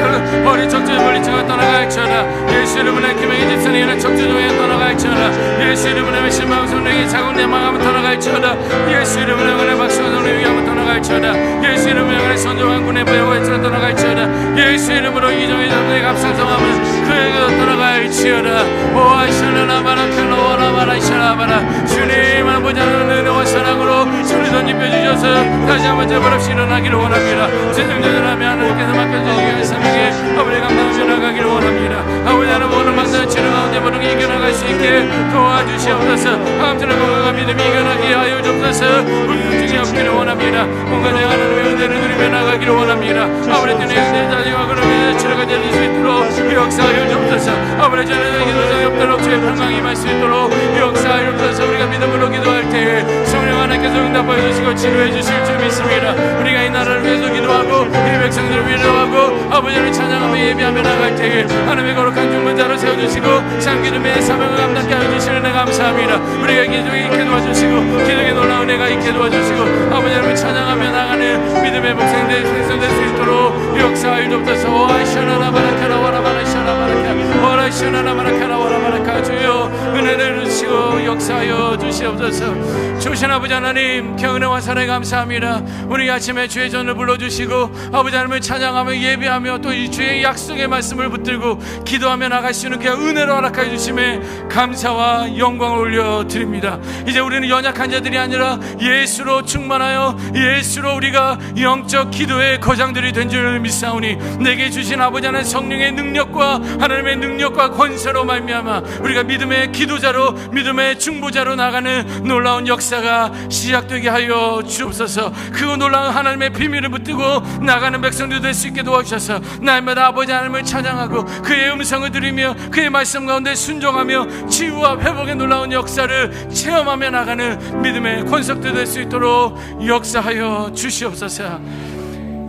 허리 척추에 멀리쳐가 떠나갈지어다. 예수 이름으로 김행의 집사님의 척추종에 떠나갈지어다. 예수 이름으로 신방송에게 자국 내망하면 떠나갈지어다. 예수 이름으로 명하는 박수원을 위하면 떠나갈지어다. 예수 이름으로 명하는 선조왕군의 부여회처럼 떠나갈지어다. 예수 이름으로 이정의 정도의 값상성하면 그에게도 떠나갈지어다. 오아이샤나나 마라카나 오라마라이샤나바라 주님 아버지는 은혜와 사랑으로 소리 던집혀 주셔서 다시 한번 제발 없이 일어나기를 원합니다. 제정전하며 하나님께서 맡겨주시기를 사명에 아버지 감당하며 나가기를 원합니다. 아버지 하나님 오늘 만난 치료 가운데 모든 게 이겨나갈 수 있게 도와주시옵소서. 아무쪼록 건강한 믿음이 이겨나게 하여 주옵소서. 불평증이 없기를 원합니다. 뭔가 내 하나님의 은혜를 누리며 나가기를 원합니다. 아버지 때문에 은혜를 달리고 그러면 치료가 될 수 있도록 역사하여 주옵소서. 아버지 저는 기도장이 없도록 주의 평강이 임할 수 있도록 역사하여 주옵소서. 우리가 믿음으로 기도할 때에 성령 하나님께서 응답하여 주시고 치료해 주실 줄 믿습니다. 우리가 이 나라를 위해서 기도하고 이 백성들을 위로하고 아버지를 찬양하며 예배하며 나갈 때에 하나님의 거룩한 중보자로 세워주시고 참기름의 사명을 감당케 하여 주시는 애 감사합니다. 우리가 기도에 있게 도와주시고 기도에 놀라운 애가 있게 도와주시고 아버지 하나님 찬양하며 나가는 믿음의 목생들 생성될 수 있도록 역사하여 주옵소서. 아이샤나나바라카라 와라바라샤나바라카 와라샤나나바라카라 와라바라카 주여 은혜를 주시고 역사하여 주시옵소서. 주신 아버지 하나님 경은혜와 사랑에 감사합니다. 우리 아침에 주의 전을 불러주시고 아버지 하나님을 찬양하며 예배하며 또 이 주의 약속의 말씀을 붙들고 기도하며 나갈 수 있는 그 은혜로 허락하여 주심에 감사와 영광을 올려드립니다. 이제 우리는 연약한 자들이 아니라 예수로 충만하여 예수로 우리가 영적 기도의 거장들이 된 줄 믿사오니 내게 주신 아버지 하나님 성령의 능력과 하나님의 능력과 권세로 말미암아 우리가 믿음의 기도자로 믿음의 중보자로 나가는 놀라운 역사가 시작되게 하여 주옵소서. 그 놀라운 하나님의 비밀을 붙들고 나가는 백성들 될 수 있게 도와주셔서 날마다 아버지 하나님을 찬양하고 그의 음성을 들으며 그의 말씀 가운데 순종하며 치유와 회복의 놀라운 역사를 체험하며 나가는 믿음의 권속들 될 수 있도록 역사하여 주시옵소서.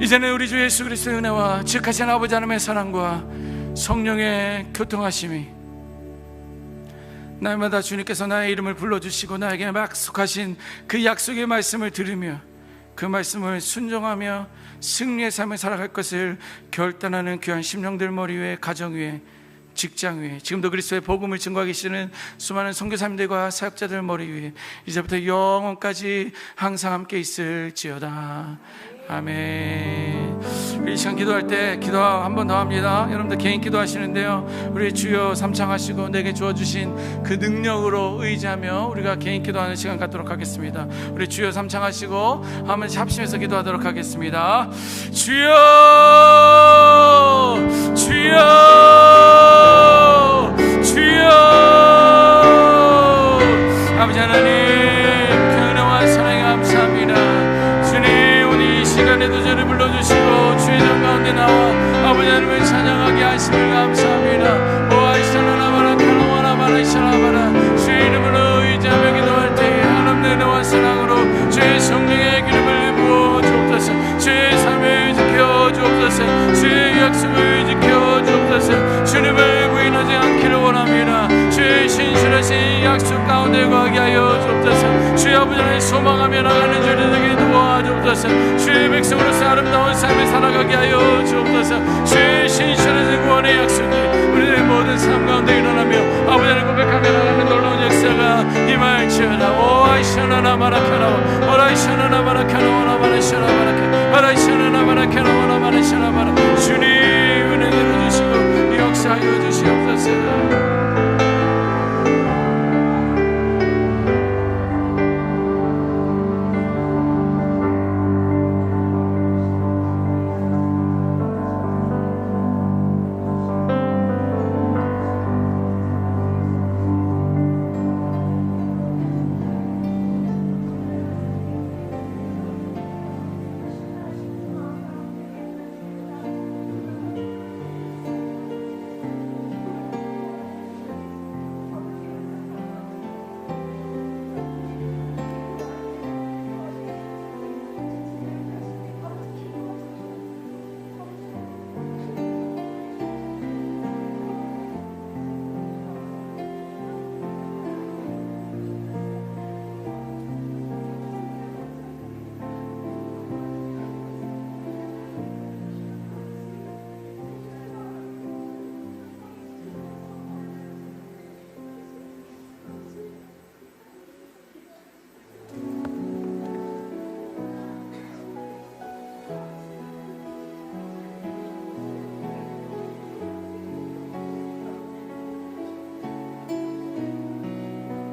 이제는 우리 주 예수 그리스도의 은혜와 즉하신 아버지 하나님의 사랑과 성령의 교통하심이 날마다 주님께서 나의 이름을 불러주시고 나에게 약속하신 그 약속의 말씀을 들으며 그 말씀을 순종하며 승리의 삶을 살아갈 것을 결단하는 귀한 심령들 머리 위에, 가정 위에, 직장 위에, 지금도 그리스도의 복음을 증거하고 계시는 수많은 선교사님들과 사역자들 머리 위에 이제부터 영원까지 항상 함께 있을지어다. 아멘. 우리 이 시간 기도할 때 기도 한 번 더 합니다. 여러분들 개인 기도하시는데요, 우리 주여 삼창하시고 내게 주어주신 그 능력으로 의지하며 우리가 개인 기도하는 시간 갖도록 하겠습니다. 우리 주여 삼창하시고 한번 합심해서 기도하도록 하겠습니다. 주여 주여 주여. 아버지 하나님 은혜와 사랑에 감사합니다. 시간에도 저를 불러주시고 주의 전 가운데 나와 아버지 하나님을 찬양하게 하심을 감사합니다. 오아이샤나나바라 카노와나바라 이샤나바라 주의 이름으로 의지하며 기도할 때에 하나님의 은혜와 사랑으로 주의 성령의 기름을 부어 주옵소서. 주의 삶을 지켜 주옵소서. 주의 약속을 지켜 주옵소서. 주님을 부인하지 않기를 원합니다. 주의 신실하신 약속 가운데 거하게 하여 주옵소서. 주의 아버지 하나님 소망하며 나가는 저들에게 도와주옵소서. 주의 백성으로서 아름다운 삶을 살아가게 하여 주옵소서. 주의 신실하신 구원의 약속이 우리들의 모든 삶 가운데 일어나며 아버지 하나님 고백하며 나가는 놀라운 역사가 임할지어다. 오아이샤나나마라카나와 오라이샤나나마라카나와 오라이샤나나마라카나와